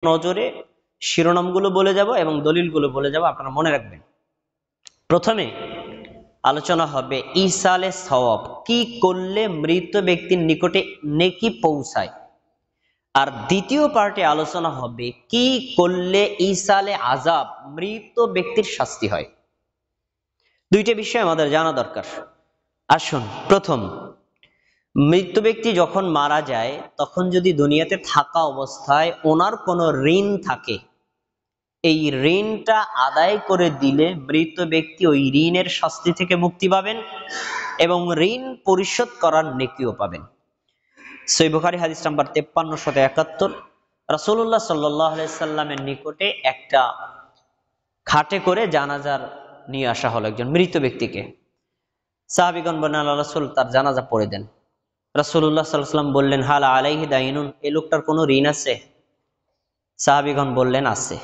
নজরে শিরোনামগুলো বলে যাব এবং দলিলগুলো বলে যাব, আপনারা মনে রাখবেন। প্রথমে আলোচনা হবে ইসালে সওয়াব, কি করলে মৃত ব্যক্তির নিকটে নেকি পৌঁছায়। আর দ্বিতীয় পার্টে আলোচনা হবে কি করলে ইসালে আযাব, মৃত ব্যক্তির শাস্তি হয়। দুইটা বিষয় আমাদের জানা দরকার। আসুন, প্রথম, মৃত ব্যক্তি যখন মারা যায় তখন যদি দুনিয়াতে থাকা অবস্থায় ওনার কোনো ঋণ থাকে, এই ঋণটা আদায় করে দিলে মৃত ব্যক্তি ওই ঋণের শাস্তি থেকে মুক্তি পাবেন এবং ঋণ পরিশোধ করার নেকিও পাবেন। সহিহ বুখারী হাদিস নাম্বার 5371, রাসূলুল্লাহ সাল্লাল্লাহু আলাইহি সাল্লামের নিকটে একটা খাটে করে জানাজার নিয়ে আসা হলো একজন মৃত ব্যক্তিকে। সাহাবীগণ বলেন, আল্লাহ রাসূল তার জানাজা পড়ে দেন। রাসূলুল্লাহ সাল্লাল্লাহু আলাইহি সাল্লাম বললেন, হাল আলাইহি দাইনুন, এই লোকটার কোনো ঋণ আছে? সাহাবীগণ বললেন, আছে।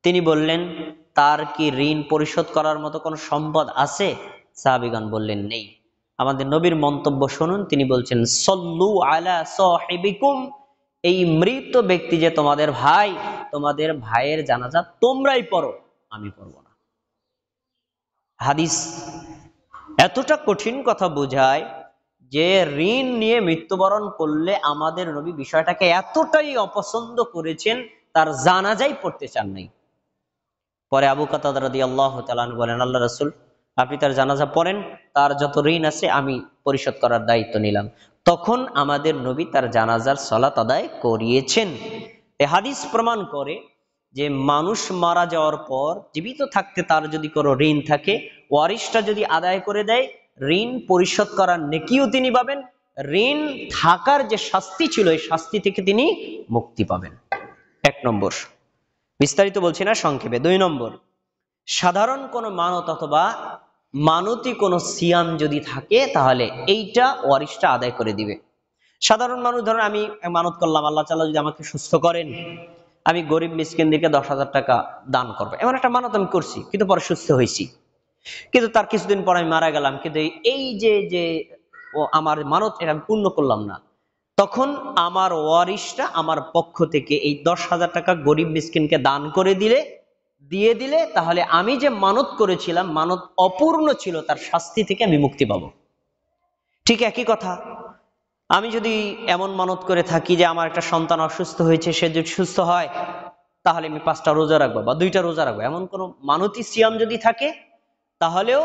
তিনি বললেন, তার কি ঋণ পরিশোধ করার মতো কোনো সম্পদ আছে? সাহাবীগণ বললেন, নেই। আমাদের নবীর মন্তব্য শুনুন, তিনি বলছেন, সল্লু আলা সাহিবিকুম, এই মৃত ব্যক্তি যে তোমাদের ভাই, তোমাদের ভাইয়ের জানাজা তোমরাই পড়ো, আমি পড়ব না। হাদিস এতটা কঠিন কথা বোঝায় যে ঋণ নিয়ে মৃত্যুবরণ করলে আমাদের নবী বিষয়টাকে এতটাই অপছন্দ করেছেন, তার জানাজাই পড়তে চান নাই। পরে আবু কাতাদা রাদিয়াল্লাহু তাআলা আনহু বলেন, আল্লাহ রাসূল, আপনি তার জানাজা পড়েন, তার যত ঋণ আছে আমি পরিশোধ করার দায়িত্ব নিলাম। তখন আমাদের নবী তার জানাজার সালাত আদায় করিয়েছেন। এই হাদিস প্রমাণ করে যে মানুষ মারা যাওয়ার পর জীবিত থাকতে তার যদি কোনো ঋণ থাকে, ওয়ারিশটা যদি আদায় করে দেয়, ঋণ পরিশোধ করার নেকিও তিনি পাবেন, ঋণ থাকার যে শাস্তি ছিল এই শাস্তি থেকে তিনি মুক্তি পাবেন। এক নম্বর, বিস্তারিত বলছি না, সংক্ষেপে। দুই নম্বর, সাধারণ কোনো মানত অথবা মানতি কোনো সিয়াম যদি থাকে তাহলে এইটা ওয়ারিশটা আদায় করে দিবে। সাধারণ মানুষ, ধরেন আমি মানত করলাম, আল্লাহ তাআলা যদি আমাকে সুস্থ করেন, আমি গরিব মিসকিনদেরকে 10,000 টাকা দান করবো, এমন একটা মানত আমি করছি, কিন্তু পরে সুস্থ হয়েছি, কিন্তু তার কিছুদিন পর আমি মারা গেলাম, কিন্তু এই যে যে আমার মানত এটা আমি পূর্ণ করলাম না, তখন আমার ওয়ারিশটা আমার পক্ষ থেকে এই 10,000 টাকা গরিব মিসকিনকে দান করে দিয়ে দিলে তাহলে আমি যে মানত করেছিলাম, মানত অপূর্ণ ছিল, তার শাস্তি থেকে আমি মুক্তি পাবো। ঠিক একই কথা, আমি যদি এমন মানত করে থাকি যে আমার একটা সন্তান অসুস্থ হয়েছে, সে যদি সুস্থ হয় তাহলে আমি 5টা রোজা রাখবো বা 2টা রোজা রাখবো, এমন কোন মানতি সিয়াম যদি থাকে, তাহলেও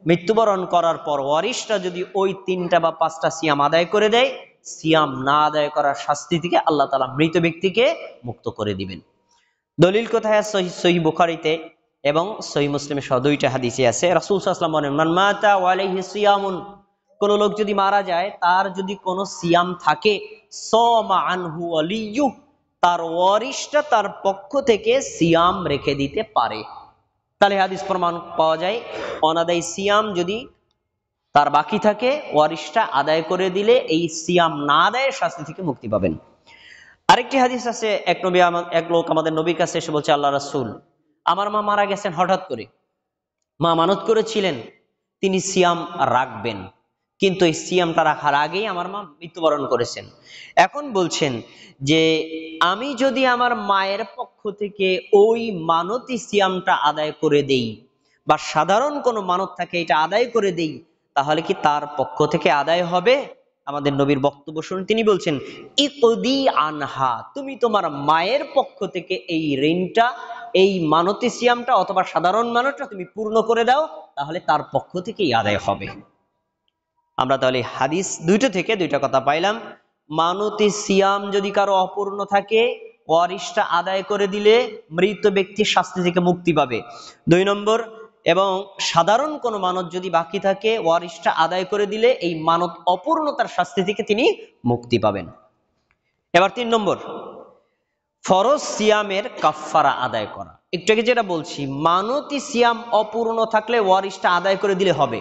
মৃত্যুবরণ করার পর ওয়ারিশটা যদি ওই 3টা বা 5টা সিয়াম আদায় করে দেয়, সিয়াম না আদায় করার শাস্তি থেকে আল্লাহ তাআলা মৃত ব্যক্তিকে মুক্ত করে দিবেন। দলিল কোথায়? সহিহ বুখারীতে এবং সহিহ মুসলিমে সহ 2টা হাদিসে আছে। রাসূল সাল্লাল্লাহু আলাইহি ওয়াসাল্লাম বলেন, মান মাতা ওয়া আলাইহি সিয়ামুন, কোন লোক যদি মারা যায়, তার যদি কোনো সিয়াম থাকে, সামা আনহু ওয়ালিয়্যু, তার ওয়ারিশটা তার পক্ষ থেকে সিয়াম রেখে দিতে পারে। তাহলে হাদিস প্রমাণ পাওয়া যায়, অনাদায়ী সিয়াম যদি তার বাকি থাকে, ওয়ারিশটা আদায় করে দিলে এই সিয়াম না আদায়ের শাস্তি থেকে মুক্তি পাবেন। আরেকটি হাদিস আছে, এক লোক আমাদের নবীর কাছে এসে বলছে, আল্লাহ রাসূল, আমার মা মারা গেছেন হঠাৎ করে, মা মানত করেছিলেন তিনি সিয়াম রাখবেন, কিন্তু এই সিয়ামটা রাখার আগেই আমার মা মৃত্যুবরণ করেছেন। এখন বলছেন যে আমি যদি আমার মায়ের পক্ষ থেকে ওই মানতি সিয়ামটা আদায় করে দেই, বা সাধারণ কোনো মানত থাকে এটা আদায় করে দেই, তাহলে কি তার পক্ষ থেকে আদায় হবে? আমাদের নবীর বক্তব্য শুনুন, তিনি বলছেন, ইকদি আনহা, তুমি তোমার মায়ের পক্ষ থেকে এই ঋণটা, এই মানতি সিয়ামটা অথবা সাধারণ মানতটা তুমি পূর্ণ করে দাও, তাহলে তার পক্ষ থেকেই আদায় হবে। আমরা তাহলে হাদিস 2টা থেকে 2টা কথা পাইলাম। মানতি সিয়াম যদি কারো অপূর্ণ থাকে, ওয়ারিশটা আদায় করে দিলে মৃত ব্যক্তির শাস্তি থেকে মুক্তি পাবে। 2 নম্বর, এবং সাধারণ কোনো মানত যদি বাকি থাকে, ওয়ারিশটা আদায় করে দিলে এই মানত অপূর্ণতার শাস্তি থেকে তিনি মুক্তি পাবেন। এবার 3 নম্বর, ফরজ সিয়ামের কাফফারা আদায় করা। একটু আগে যেটা বলছি, মানতি সিয়াম অপূর্ণ থাকলে ওয়ারিশটা আদায় করে দিলে হবে,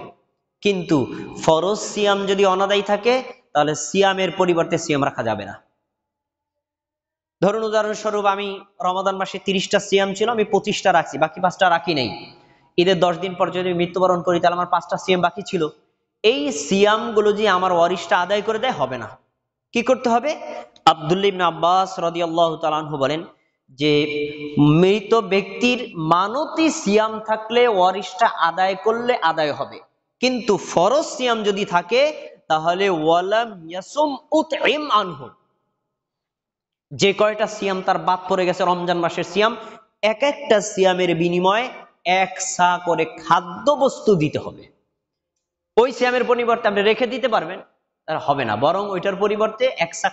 কিন্তু ফরজ সিয়াম যদি অনাদায়ী থাকে তাহলে সিয়ামের পরিবর্তে সিয়াম রাখা যাবে না। ধরুন উদাহরণস্বরূপ, আমি রমাদান মাসে 30টা সিয়াম ছিল, আমি 25টা রাখছি, বাকি 5টা রাখি নাই। ঈদের 10 দিন পর যদি মৃত্যুবরণ করি তাহলে আমার 5টা সিয়াম বাকি ছিল, এই সিয়ামগুলো যে আমার ওয়ারিশটা আদায় করে দেয় হবে না। কি করতে হবে? আব্দুল্লাহ ইবনে আব্বাস রাদিয়াল্লাহু তাআলা আনহু বলেন, যে মৃত ব্যক্তির মানতি সিয়াম থাকলে ওয়ারিশটা আদায় করলে আদায় হবে, কিন্তু ফরজ সিয়াম যদি থাকে তাহলে ওয়ালাম ইয়াসুম উতইম আনহু, যে কয়টা সিয়াম তার বাদ পড়ে গেছে রমজান মাসের সিয়াম, এক একটা সিয়ামের বিনিময়ে এক সা করে খাদ্য বস্তু দিতে হবে। ওই সিয়ামের পরিবর্তে আপনি রেখে দিতে পারবেন, হবে না, বরং ওইটার পরিবর্তে এক সা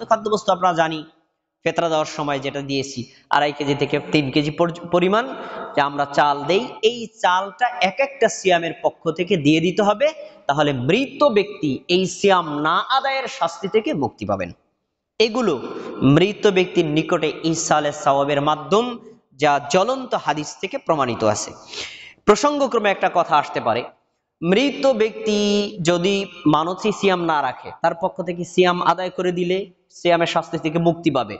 খাদ্যবস্তু আপনারা জানি ফেতরা দেওয়ার সময় যেটা দিয়েছি 2.5 কেজি থেকে 3 কেজি পরিমাণ যে আমরা চাল দেই, এই চালটা এক একটা সিয়ামের পক্ষ থেকে দিয়ে দিতে হবে। তাহলে মৃত ব্যক্তি এই সিয়াম না আদায়ের শাস্তি থেকে মুক্তি পাবেন। এগুলো মৃত ব্যক্তির নিকটে ইসালে সওয়াবের মাধ্যম, যা জ্বলন্ত হাদিস থেকে প্রমাণিত আছে। প্রসঙ্গক্রমে একটা কথা আসতে পারে, মৃত ব্যক্তি যদি মানসি সিয়াম না রাখে, তার পক্ষ থেকে সিয়াম আদায় করে দিলে সিয়ামের শাস্তি থেকে মুক্তি পাবে।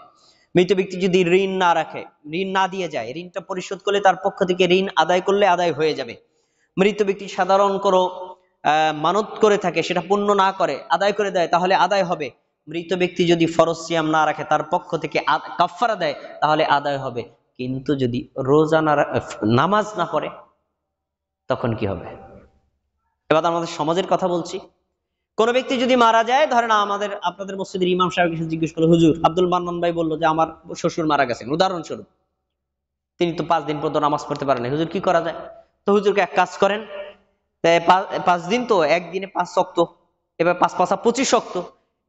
মৃত ব্যক্তি যদি ঋণ না রাখে, ঋণ না দিয়ে যায়, ঋণটা পরিশোধ করলে তার পক্ষ থেকে ঋণ আদায় করলে আদায় হয়ে যাবে। মৃত ব্যক্তি সাধারণ কোনো মানত করে থাকে, সেটা পূর্ণ না করে আদায় করে দেয়, তাহলে আদায় হবে। মৃত ব্যক্তি যদি ফরজ সিয়াম না রাখে, তার পক্ষ থেকে কাফারা দেয়, তাহলে আদায় হবে। কিন্তু যদি রোজা না, নামাজ না পড়ে, তখন কি হবে? এবার আমাদের সমাজের কথা বলছি। কোন ব্যক্তি যদি মারা যায়, ধরেন আপনাদের মসজিদের ইমাম সাহেবকে জিজ্ঞেস করলো, হুজুর আব্দুল মান্নান ভাই বললো যে আমার শ্বশুর মারা গেছেন, উদাহরণস্বরূপ, তিনি তো 5 দিন পর্যন্ত নামাজ পড়তে পারেন না, হুজুর কি করা যায়? তো হুজুরকে এক কাজ করেন, 5 দিন তো একদিনে 5 ওয়াক্ত, এবার 5 5 25 ওয়াক্ত,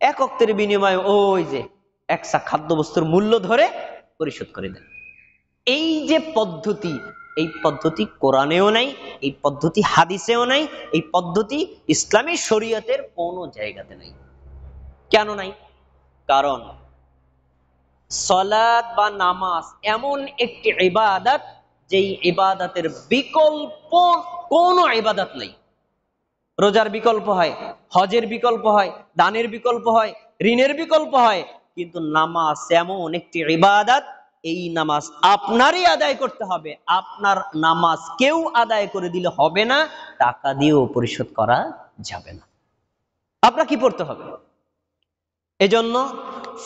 এক ওয়াক্তের বিনিময়ে ওই যে একসা খাদ্যবস্তুর মূল্য ধরে পরিশোধ করে দেন। এই যে পদ্ধতি, এই পদ্ধতি কোরআনেও নাই, এই পদ্ধতি হাদিসেও নাই, এই পদ্ধতি ইসলামী শরীয়তের কোনো জায়গাতে নাই। কেন নাই? কারণ সালাত বা নামাজ এমন একটি ইবাদত, যেই ইবাদতের বিকল্প কোনো ইবাদত নাই। রোজার বিকল্প হয়, হজের বিকল্প হয়, দানের বিকল্প হয়, ঋণের বিকল্প হয়, কিন্তু নামাজ এমন একটি ইবাদত, এই নামাজ আপনারই আদায় করতে হবে। আপনার নামাজ কেউ আদায় করে দিলে হবে না, টাকা দিয়েও পরিশোধ করা যাবে না। আপনার কি পড়তে হবে? এজন্য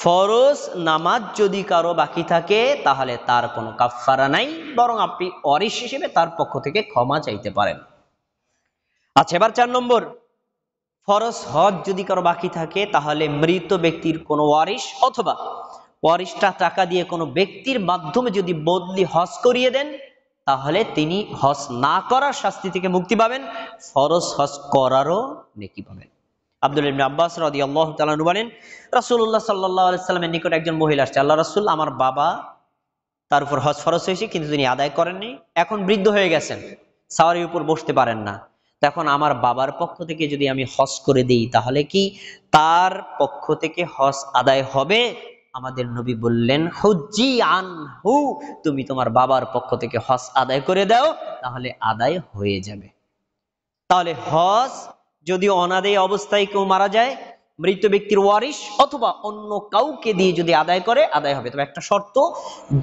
ফরজ নামাজ যদি কারো বাকি থাকে, তাহলে তার কোনো কাফফারা নাই, বরং আপনি ওয়ারিশ হিসেবে তার পক্ষ থেকে ক্ষমা চাইতে পারেন। আচ্ছা, এবার 4 নম্বর, ফরজ হজ যদি কারো বাকি থাকে, তাহলে মৃত ব্যক্তির কোনো ওয়ারিশ অথবা ওয়ারিশটা টাকা দিয়ে কোনো ব্যক্তির মাধ্যমে যদি বদলি হজ করিয়ে দেন, তাহলে তিনি হজ না করার শাস্তি থেকে মুক্তি পাবেন, ফরজ হজ করারও নেকি পাবেন। আব্দুল্লাহ ইবনে আব্বাস রাদিয়াল্লাহু তাআলা আনহু বলেন, রাসূলুল্লাহ সাল্লাল্লাহু আলাইহি সাল্লামের নিকট একজন মহিলা আসছে, আল্লাহ রাসূল, আমার বাবা, তার উপর হজ ফরজ হয়েছে কিন্তু তিনি আদায় করেননি, এখন বৃদ্ধ হয়ে গেছেন, সাওয়ারির উপর বসতে পারেন না, তখন আমার বাবার পক্ষ থেকে যদি আমি হজ করে দিই, তাহলে কি তার পক্ষ থেকে হজ আদায় হবে? আমাদের নবী বললেন, হুজ্জি আনহু, তুমি তোমার বাবার পক্ষ থেকে হজ আদায় করে দাও, তাহলে আদায় হয়ে যাবে। তাহলে হজ যদি অনাদায়ী অবস্থায় কেউ মারা যায়, মৃত ব্যক্তির ওয়ারিশ অথবা অন্য কাউকে দিয়ে যদি আদায় করে, আদায় হবে। তবে একটা শর্ত,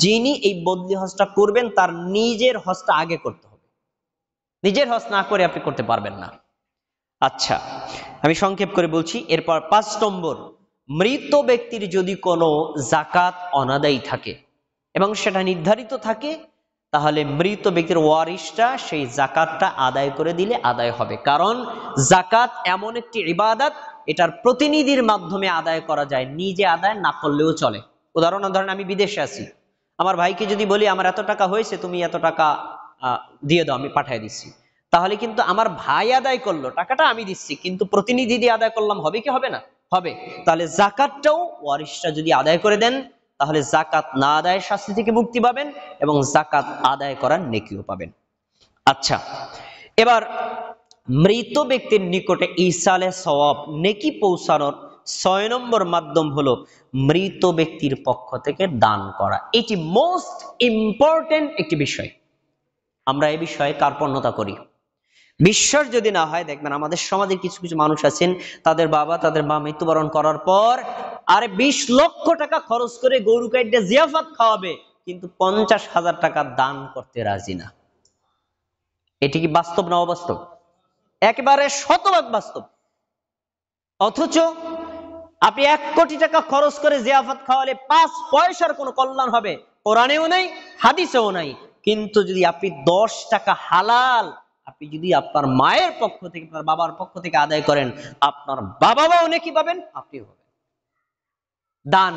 যিনি এই বদলি হজটা করবেন তার নিজের হজটা আগে করতে হবে, নিজের হজ না করে আপনি করতে পারবেন না। আচ্ছা, আমি সংক্ষেপ করে বলছি। এরপর 5 নম্বর, মৃত ব্যক্তির যদি কোনো যাকাত অনাদায়ী থাকে এবং সেটা নির্ধারিত থাকে, তাহলে মৃত ব্যক্তির ওয়ারিশটা সেই যাকাতটা আদায় করে দিলে আদায় হবে। কারণ যাকাত এমন একটি ইবাদত, এটার প্রতিনিধির মাধ্যমে আদায় করা যায়, নিজে আদায় না করলেও চলে। উদাহরণ, ধরেন আমি বিদেশে আছি, আমার ভাইকে যদি বলি আমার এত টাকা হয়েছে, তুমি এত টাকা দিয়ে দাও, আমি পাঠিয়ে দিচ্ছি, তাহলে কিন্তু আমার ভাই আদায় করলো, টাকাটা আমি দিচ্ছি, কিন্তু প্রতিনিধি দিয়ে আদায় করলাম, হবে কি হবে না? হবে। তাহলে যাকাতটাও ওয়ারিশটা যদি আদায় করে দেন, তাহলে যাকাত না আদায়ের শাস্তি থেকে মুক্তি পাবেন এবং যাকাত আদায় করার নেকিও পাবেন। আচ্ছা, এবার মৃত ব্যক্তির নিকটে ইসালে সওয়াব, নেকি পৌঁছানোর 6 নম্বর মাধ্যম হলো মৃত ব্যক্তির পক্ষ থেকে দান করা। এটি মোস্ট ইম্পর্টেন্ট একটি বিষয়। আমরা এই বিষয়ে কার্পণ্যতা করি। বিশ্বাস যদি না হয়, দেখবেন আমাদের সমাজের কিছু কিছু মানুষ আছেন, তাদের বাবা তাদের মা মৃত্যুবরণ করার পর আরে 20 লক্ষ টাকা খরচ করে গরু কাইটে জিয়াফত খাওয়াবে, কিন্তু 50,000 টাকা দান করতে রাজি না। এটি কি বাস্তব না অবাস্তব? একেবারে শতভাগ বাস্তব। অথচ আপনি 1 কোটি টাকা খরচ করে জিয়াফত খাওয়ালে 5 পয়সার কোনো কল্যাণ হবে, কোরআনেও নাই, হাদিসেও নাই। কিন্তু যদি আপনি 10 টাকা হালাল আপনি যদি আপনার মায়ের পক্ষ থেকে, আপনার বাবার পক্ষ থেকে আদায় করেন, আপনার বাবা মাও নেকি পাবেন, আপনিও পাবেন। দান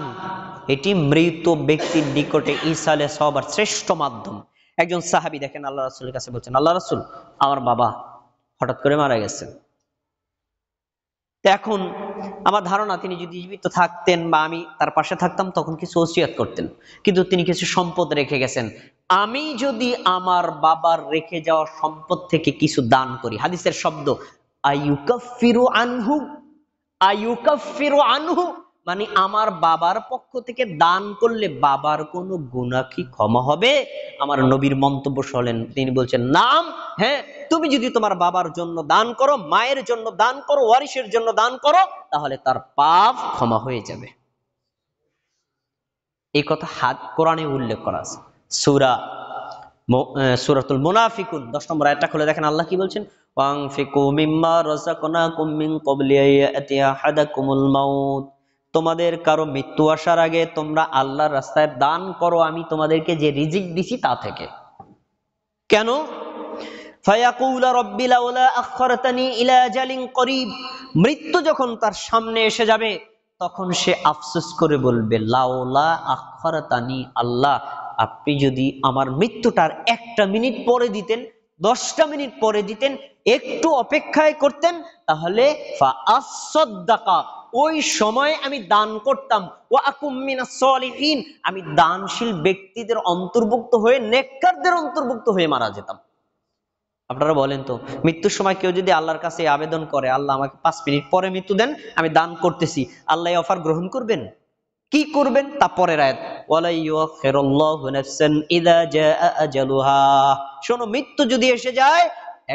এটি মৃত ব্যক্তির নিকটে ইসালে সবার শ্রেষ্ঠ মাধ্যম। একজন সাহাবী দেখেন আল্লাহ রাসূলের কাছে বলছেন, আল্লাহ রাসূল, আমার বাবা হঠাৎ করে মারা গেছেন। এখন আমার ধারণা তিনি যদি জীবিত থাকতেন বা আমি তার পাশে থাকতাম তখন কিছু ওসিয়ত করতেন, কিন্তু তিনি কিছু সম্পদ রেখে গেছেন। আমি যদি আমার বাবার রেখে যাওয়া সম্পদ থেকে কিছু দান করি, হাদিসের শব্দ আইয়ুকাফিরু আনহু, আইয়ুকাফিরু আনহু, মানে আমার বাবার পক্ষ থেকে দান করলে বাবার কোনো গুনাহ কি ক্ষমা হবে? আমার নবীর মন্তব্য হলেন, তিনি বলছেন নাম, হ্যাঁ, তুমি যদি তোমার বাবার জন্য দান করো, মায়ের জন্য দান করো, ওয়ারিসের জন্য দান করো, তাহলে তার পাপ ক্ষমা হয়ে যাবে। এই কথা কোরআনে উল্লেখ করা আছে। সূরাতুল মুনাফিকুন 10 নম্বর আয়াতটা খুলে দেখেন আল্লাহ কি বলছেন, ওয়ানফিকু মিম্মা রাযাকনাকুম মিন ক্বাবলি আইয়াতিয়া আহাদাকুমুল মাউত, তোমাদের কারো মৃত্যু আসার আগে তোমরা আল্লাহর রাস্তায় দান করো, আমি তোমাদেরকে যে রিজিক দিছি তা থেকে। কেন? ফায়াকুলা রাব্বি লাউলা আখখারতানি ইলা আজালিন করিব, মৃত্যু যখন তার সামনে এসে যাবে তখন সে আফসোস করে বলবে, লাউলা আখখারতানি, আল্লাহ আপনি যদি আমার মৃত্যুটার 1টা মিনিট পরে দিতেন, 10টা মিনিট পরে দিতেন, একটু অপেক্ষায় করতেন, তাহলে ফাআসসাদদাকা, ওই সময় আমি দান করতাম, ওয়া আকুম মিনাস সলিহিন, আমি দানশীল ব্যক্তিদের অন্তর্ভুক্ত হয়ে, নেককারদের অন্তর্ভুক্ত হয়ে মারা যেতাম। আপনারা বলেন তো, মৃত্যুর সময় কেউ যদি আল্লাহর কাছে আবেদন করে, আল্লাহ আমাকে 5 মিনিট পরে মৃত্যু দেন, আমি দান করতেছি, আল্লাহ এই অফার গ্রহণ করবেন? কি করবেন তা পরের আয়াত, ওয়ালা ইউখিরুল্লাহু নাফসান ইযা জাআ আজালুহা, শোনো, মৃত্যু যদি এসে যায়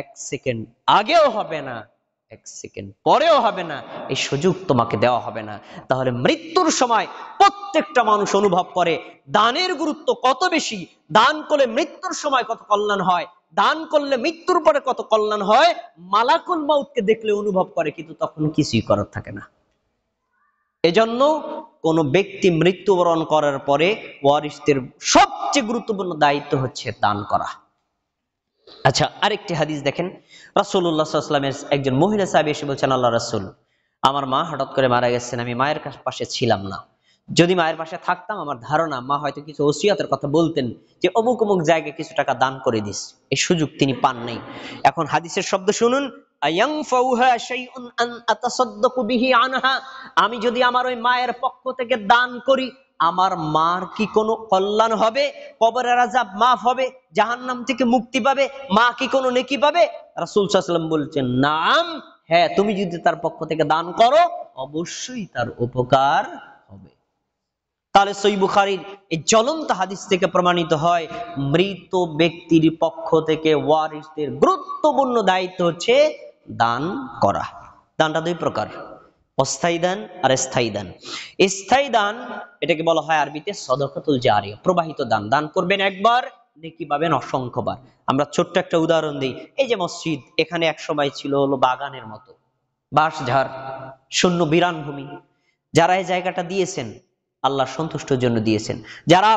1 সেকেন্ড আগেও হবে না, 1 সেকেন্ড পরেও হবে না, এই সুযোগ তোমাকে দেওয়া হবে না। তাহলে মৃত্যুর সময় প্রত্যেকটা মানুষ অনুভব করে দানের গুরুত্ব কত বেশি, দান করলে মৃত্যুর সময় কত কল্যাণ হয়, দান করলে মৃত্যুর পরে কত কল্যাণ হয়, মালাকুল মাউতকে দেখলে অনুভব করে, কিন্তু তখন কিছুই করার থাকে না। এজন্য কোন ব্যক্তি মৃত্যুবরণ করার পরে ওয়ারিসদের সবচেয়ে গুরুত্বপূর্ণ দায়িত্ব হচ্ছে দান করা। আচ্ছা, আরেকটি হাদিস দেখেন, রাসূলুল্লাহ সাল্লাল্লাহু আলাইহি ওয়াসাল্লামের একজন মহিলা সাহাবী এসে বলছেন, আল্লাহ রাসূল, আমার মা হঠাৎ করে মারা গেছেন, আমি মায়ের পাশে ছিলাম না, যদি মায়ের পাশে থাকতাম আমার ধারণা মা হয়তো কিছু ওসিয়তের কথা বলতেন, যে অমুক অমুক জায়গায় কিছু টাকা দান করে দিস। এই সুযোগ তিনি পান নাই। এখন হাদিসের শব্দ শুনুন, আয়ানফাউহা শাইউন আন আতাসাদদাকু বিহি আনহা, আমি যদি আমার ওই মায়ের পক্ষ থেকে দান করি, আমার মার কি কোনো কল্যাণ হবে? কবরের আযাব মাফ হবে? জাহান্নাম থেকে মুক্তি পাবে? মা কি কোনো নেকি পাবে? রাসূল সাল্লাল্লাহু আলাইহি ওয়াসাল্লাম বলছেন, নাম, হ্যাঁ, তুমি যদি তার পক্ষ থেকে দান করো অবশ্যই তার উপকার হবে। তাহলে সহিহ বুখারীর এই জ্বলন্ত হাদিস থেকে প্রমাণিত হয়, মৃত ব্যক্তির পক্ষ থেকে ওয়ারিসদের গুরুত্বপূর্ণ দায়িত্ব হচ্ছে দান করা। দানটা 2 প্রকার, অস্থায়ী দান আর স্থায়ী দান। স্থায়ী দান এটাকে বলা হয় আরবিতে সাদাকাতুল জারিয়া, প্রবাহিত দান। দান করবেন একবার, নেকি পাবেন অসংখ্যবার। আমরা ছোট্ট একটা উদাহরণ দিই, এই যে মসজিদ, এখানে এক সময় ছিল হলো বাগানের মতো, বাঁশঝাড়, শূন্য বিরান ভূমি। যারা এই জায়গাটা দিয়েছেন আল্লাহর সন্তুষ্টির জন্য দিয়েছেন, যারা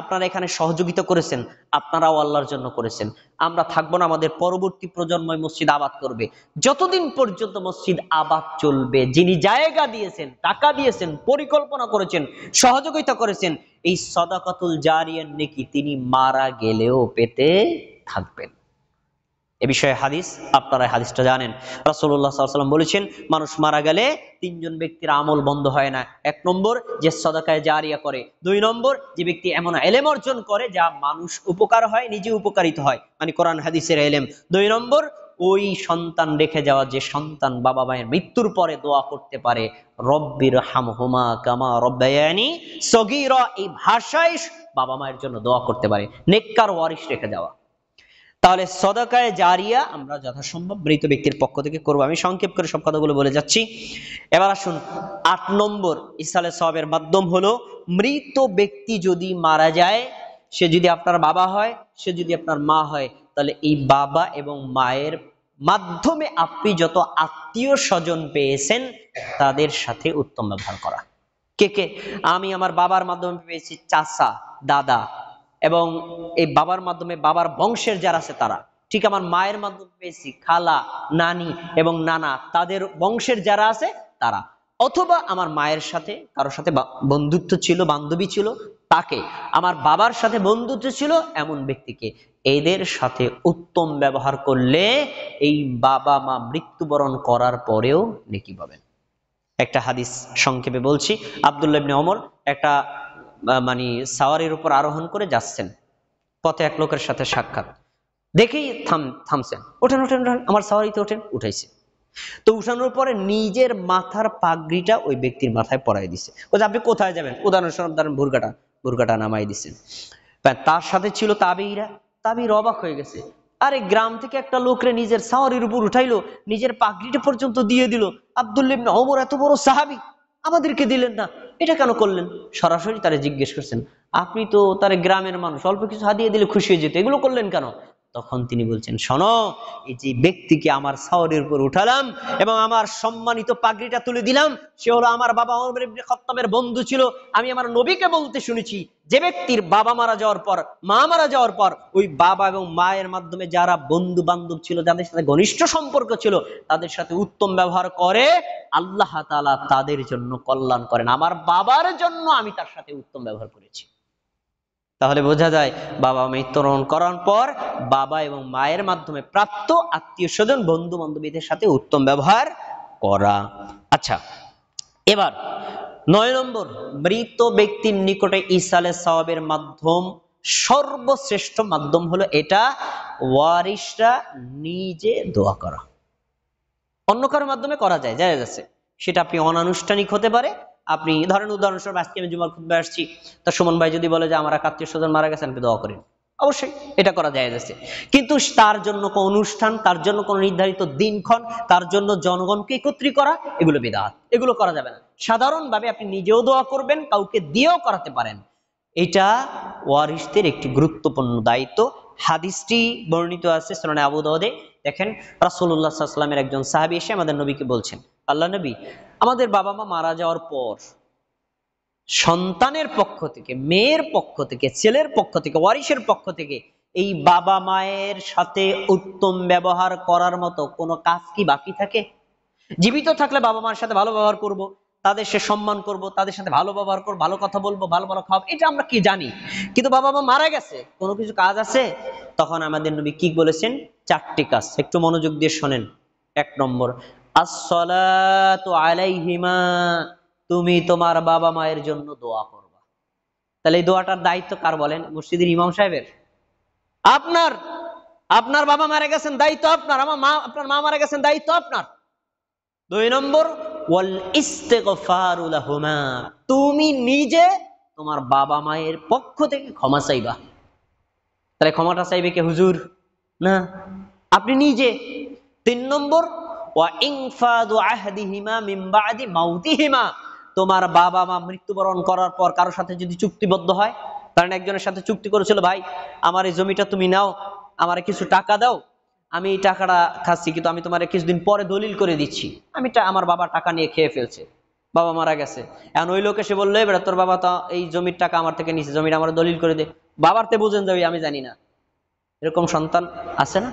আপনারা এখানে সহযোগিতা করেছেন আপনারাও আল্লাহর জন্য করেছেন। আমরা থাকবো না, আমাদের পরবর্তী প্রজন্ম মসজিদ আবাদ করবে। যতদিন পর্যন্ত মসজিদ আবাদ চলবে, যিনি জায়গা দিয়েছেন, টাকা দিয়েছেন, পরিকল্পনা করেছেন, সহযোগিতা করেছেন, এই সাদাকাতুল জারিয়ার নেকি তিনি মারা গেলেও পেতে থাকবেন। এ বিষয়ে হাদিস, আপনারা হাদিসটা জানেন। রাসূলুল্লাহ সাল্লাল্লাহু আলাইহি ওয়াসাল্লাম বলেছেন, মানুষ মারা গেলে 3 জন ব্যক্তির আমল বন্ধ হয় না। 1 নম্বর, যে সাদাকায়ে জারিয়া করে। 2 নম্বর, যে ব্যক্তি এমন ইলম অর্জন করে যা মানুষ উপকার হয়, নিজে উপকারিত হয়, মানে কোরআন হাদিসের ইলম। 2 নম্বর, ওই সন্তান রেখে যাওয়া যে সন্তান বাবা মায়ের মৃত্যুর পরে দোয়া করতে পারে, রব্বির হামহুমা কামা রব্বায়ানি সগীরা, এই ভাষায় বাবা মায়ের জন্য দোয়া করতে পারে, নেককার ওয়ারিস রেখে যাওয়া। তাহলে সাদাকায়ে জারিয়া আমরা যথাসম্ভব মৃত ব্যক্তির পক্ষ থেকে করব। আমি সংক্ষেপ করে সব কথাগুলো বলে যাচ্ছি। এবার আসুন 8 নম্বর ইসালে সওয়াবের মাধ্যম হলো, মৃত ব্যক্তি যদি মারা যায়, সে যদি আপনার বাবা হয়, সে যদি আপনার মা হয়, তাহলে এই বাবা এবং মায়ের মাধ্যমে আপনি যত আত্মীয় স্বজন পেয়েছেন তাদের সাথে উত্তম ব্যবহার করা। কে কে? আমি আমার বাবার মাধ্যমে পেয়েছি চাচা, দাদা, এবং এই বাবার মাধ্যমে বাবার বংশের যারা আছে তারা। ঠিক আমার মায়ের মাধ্যমে পেয়েছি খালা, নানি এবং নানা, তাদের বংশের যারা আছে তারা। অথবা আমার মায়ের সাথে কারোর সাথে বন্ধুত্ব ছিল, বান্ধবী ছিল, তাকে। আমার বাবার সাথে বন্ধুত্ব ছিল এমন ব্যক্তিকে। এদের সাথে উত্তম ব্যবহার করলে এই বাবা মা মৃত্যুবরণ করার পরেও নেকি পাবেন। একটা হাদিস সংক্ষেপে বলছি। আব্দুল্লাহ ইবনে ওমর একটা মানে সাওয়ারির উপর আরোহণ করে যাচ্ছেন, পথে এক লোকের সাথে সাক্ষাৎ, দেখেই থামছেন, ওঠেন ওঠেন ওঠেন, আমার সাওয়ারিতে ওঠেন। উঠাইছে, তো উঠানোর পরে নিজের মাথার পাগড়িটা ওই ব্যক্তির মাথায় পরাই দিছে। বলছে আপনি কোথায় যাবেন? উদাহরণস্বরূপ ধরেন ভুরকাটা নামাই দিচ্ছেন। তার সাথে ছিল তাবেঈরা। তাবেঈরা অবাক হয়ে গেছে, আরে গ্রাম থেকে একটা লোকরে নিজের সাওয়ারির উপর উঠাইলো, নিজের পাগড়িটা পর্যন্ত দিয়ে দিল। আব্দুল্লাহ ইবনে ওমর এত বড় সাহাবী, আমাদেরকে দিলেন না, এটা কেন করলেন? সরাসরি তারে জিজ্ঞেস করছেন, আপনি তো তার গ্রামের মানুষ, অল্প কিছু হাদিয়ে দিলে খুশি হয়ে যেত, এগুলো করলেন কেন? তখন তিনি বলছেন, শোনো, এই যে ব্যক্তিকে আমার সাওয়ারির উপর উঠালাম এবং আমার সম্মানিত পাগড়িটা তুলে দিলাম, সে হলো আমার বাবা ওমর ইবনে খাত্তাবের বন্ধু ছিল। আমি আমার নবীকে বলতে শুনেছি, যে ব্যক্তির বাবা মারা যাওয়ার পর, মা মারা যাওয়ার পর, ওই বাবা এবং মায়ের মাধ্যমে যারা বন্ধু বান্ধব ছিল, যাদের সাথে ঘনিষ্ঠ সম্পর্ক ছিল, তাদের সাথে উত্তম ব্যবহার করে আল্লাহ তাআলা তাদের জন্য কল্যাণ করেন। আমার বাবার জন্য আমি তার সাথে উত্তম ব্যবহার করেছি। তাহলে বোঝা যায় বাবা মৃত্যুবরণ করার পর বাবা এবং মায়ের মাধ্যমে প্রাপ্ত আত্মীয় স্বজন, বন্ধু বান্ধবীদের সাথে উত্তম ব্যবহার করা। আচ্ছা, এবার 9 নম্বর, মৃত ব্যক্তির নিকটে ইসালে সওয়াবের মাধ্যম, সর্বশ্রেষ্ঠ মাধ্যম হলো এটা, ওয়ারিসরা নিজে দোয়া করা। অন্য কারোর মাধ্যমে করা যায়, জায়েজ আছে, সেটা আপনি অনানুষ্ঠানিক হতে পারে। আপনি ধরেন উদাহরণস্বরূপ আজকে আমি জুমার খুতবায় আসছি, তা সুমন ভাই যদি বলে যে আমার এক আত্মীয় স্বজন মারা গেছে, আমাকে দোয়া করেন, অবশ্যই এটা করা জায়েজ আছে। কিন্তু তার জন্য কোন অনুষ্ঠান, তার জন্য কোন নির্ধারিত দিনক্ষণ, তার জন্য জনগণকে একত্রিত করা, এগুলো বিদআত, এগুলো করা যাবে না। সাধারণভাবে আপনি নিজেও দোয়া করবেন, কাউকে দিয়েও করাতে পারেন। এটা ওয়ারিসদের একটি গুরুত্বপূর্ণ দায়িত্ব। হাদিসটি বর্ণিত আছে সুনানে আবু দাউদে। দেখেন, রাসূলুল্লাহ সাল্লাল্লাহু আলাইহি ওয়াসাল্লামের একজন সাহাবী এসে আমাদের নবীকে বলছেন, আল্লাহ নবী, আমাদের বাবা মা মারা যাওয়ার পর সন্তানের পক্ষ থেকে, মেয়ের পক্ষ থেকে, ছেলের পক্ষ থেকে, ওয়ারিসের পক্ষ থেকে এই বাবা মায়ের সাথে উত্তম ব্যবহার করার মতো কোনো কাজ কি বাকি থাকে? জীবিত থাকলে বাবা মার সাথে ভালো ব্যবহার করব, তাদের সে সম্মান করব, তাদের সাথে ভালো ব্যবহার করব, ভালো কথা বলবো, ভালো ভালো খাওয়াবো, এটা আমরা কি জানি। কিন্তু বাবা মা মারা গেছে, কোনো কিছু কাজ আছে? তখন আমাদের নবী কি বলেছেন? 4টি কাজ, একটু মনোযোগ দিয়ে শোনেন। 1 নম্বর, আসসালাতু আলাইহিমা, তুমি তোমার বাবা মায়ের জন্য দোয়া করবা। তাহলে এই দোয়াটার দায়িত্ব কার বলেন? মসজিদের ইমাম সাহেবের? আপনার। আপনার বাবা মারা গেছেন, দায়িত্ব আপনার। আপনার মা মারা গেছেন, দায়িত্ব আপনার। 2 নম্বর, ওয়াল ইস্তিগফারু লাহুমা, তুমি নিজে তোমার বাবা মায়ের পক্ষ থেকে ক্ষমা চাইবা। তাহলে ক্ষমাটা চাইবে কে? হুজুর না, আপনি নিজে। 3 নম্বর, ওয়া ইনফাদু আহদিহিমা মিন বাদি মাউতিহিমা, তোমার বাবা মা মৃত্যুবরণ করার পর কারোর সাথে যদি চুক্তিবদ্ধ হয়, কারণ একজনের সাথে চুক্তি করেছিল, ভাই আমার এই জমিটা তুমি নাও, আমারে কিছু টাকা দাও, আমি এই টাকাটা খাচ্ছি, কিন্তু আমি তোমার কিছুদিন পরে দলিল করে দিচ্ছি। আমার বাবা টাকা নিয়ে খেয়ে ফেলছে, বাবা মারা গেছে। এখন ওই লোক এসে বললো, এবার তোর বাবা তো এই জমির টাকা আমার থেকে নিছে, জমিটা আমার দলিল করে দে। বাবার তে বুঝেন যাবি, আমি জানি না। এরকম সন্তান আছে না?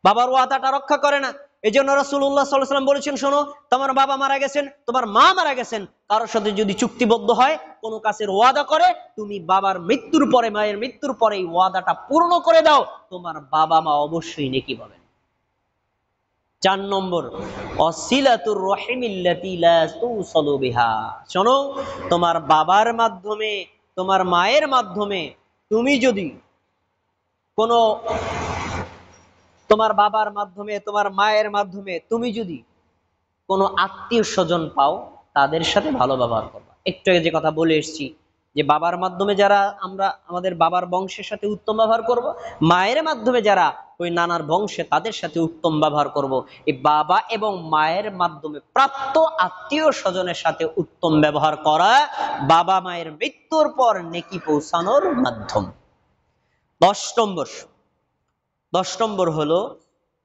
বাবার ওয়াদাটা রক্ষা করে না। এই জন্য রাসূলুল্লাহ সাল্লাল্লাহু আলাইহি ওয়াসাল্লাম বলেছেন, শোনো, তোমার বাবা মারা গেছেন, তোমার মা মারা গেছেন, কারোর সাথে যদি চুক্তিবদ্ধ হয়, কোনো কাজের ওয়াদা করে, তুমি বাবার মৃত্যুর পরে, মায়ের মৃত্যুর পরে এই ওয়াদাটা পূর্ণ করে দাও, তোমার বাবা মা অবশ্যই নেকি পাবেন। 4 নম্বর, অসিলাতুর রহিমিল্লাতী লা তুসালু বিহা, শোনো, তোমার বাবার মাধ্যমে, তোমার মায়ের মাধ্যমে তুমি যদি কোনো, তোমার বাবার মাধ্যমে, তোমার মায়ের মাধ্যমে তুমি যদি কোনো আত্মীয় স্বজন পাও, তাদের সাথে ভালো ব্যবহার করবা। একটু আগে যে কথা বলে এসেছি, যে বাবার মাধ্যমে যারা আমরা আমাদের বাবার বংশের সাথে উত্তম ব্যবহার করব, মায়ের মাধ্যমে যারা ওই নানার বংশে, তাদের সাথে উত্তম ব্যবহার করব। এই বাবা এবং মায়ের মাধ্যমে প্রাপ্ত আত্মীয় স্বজনের সাথে উত্তম ব্যবহার করা বাবা মায়ের মৃত্যুর পর নেকি পৌঁছানোর মাধ্যম। 10 নম্বর হলো,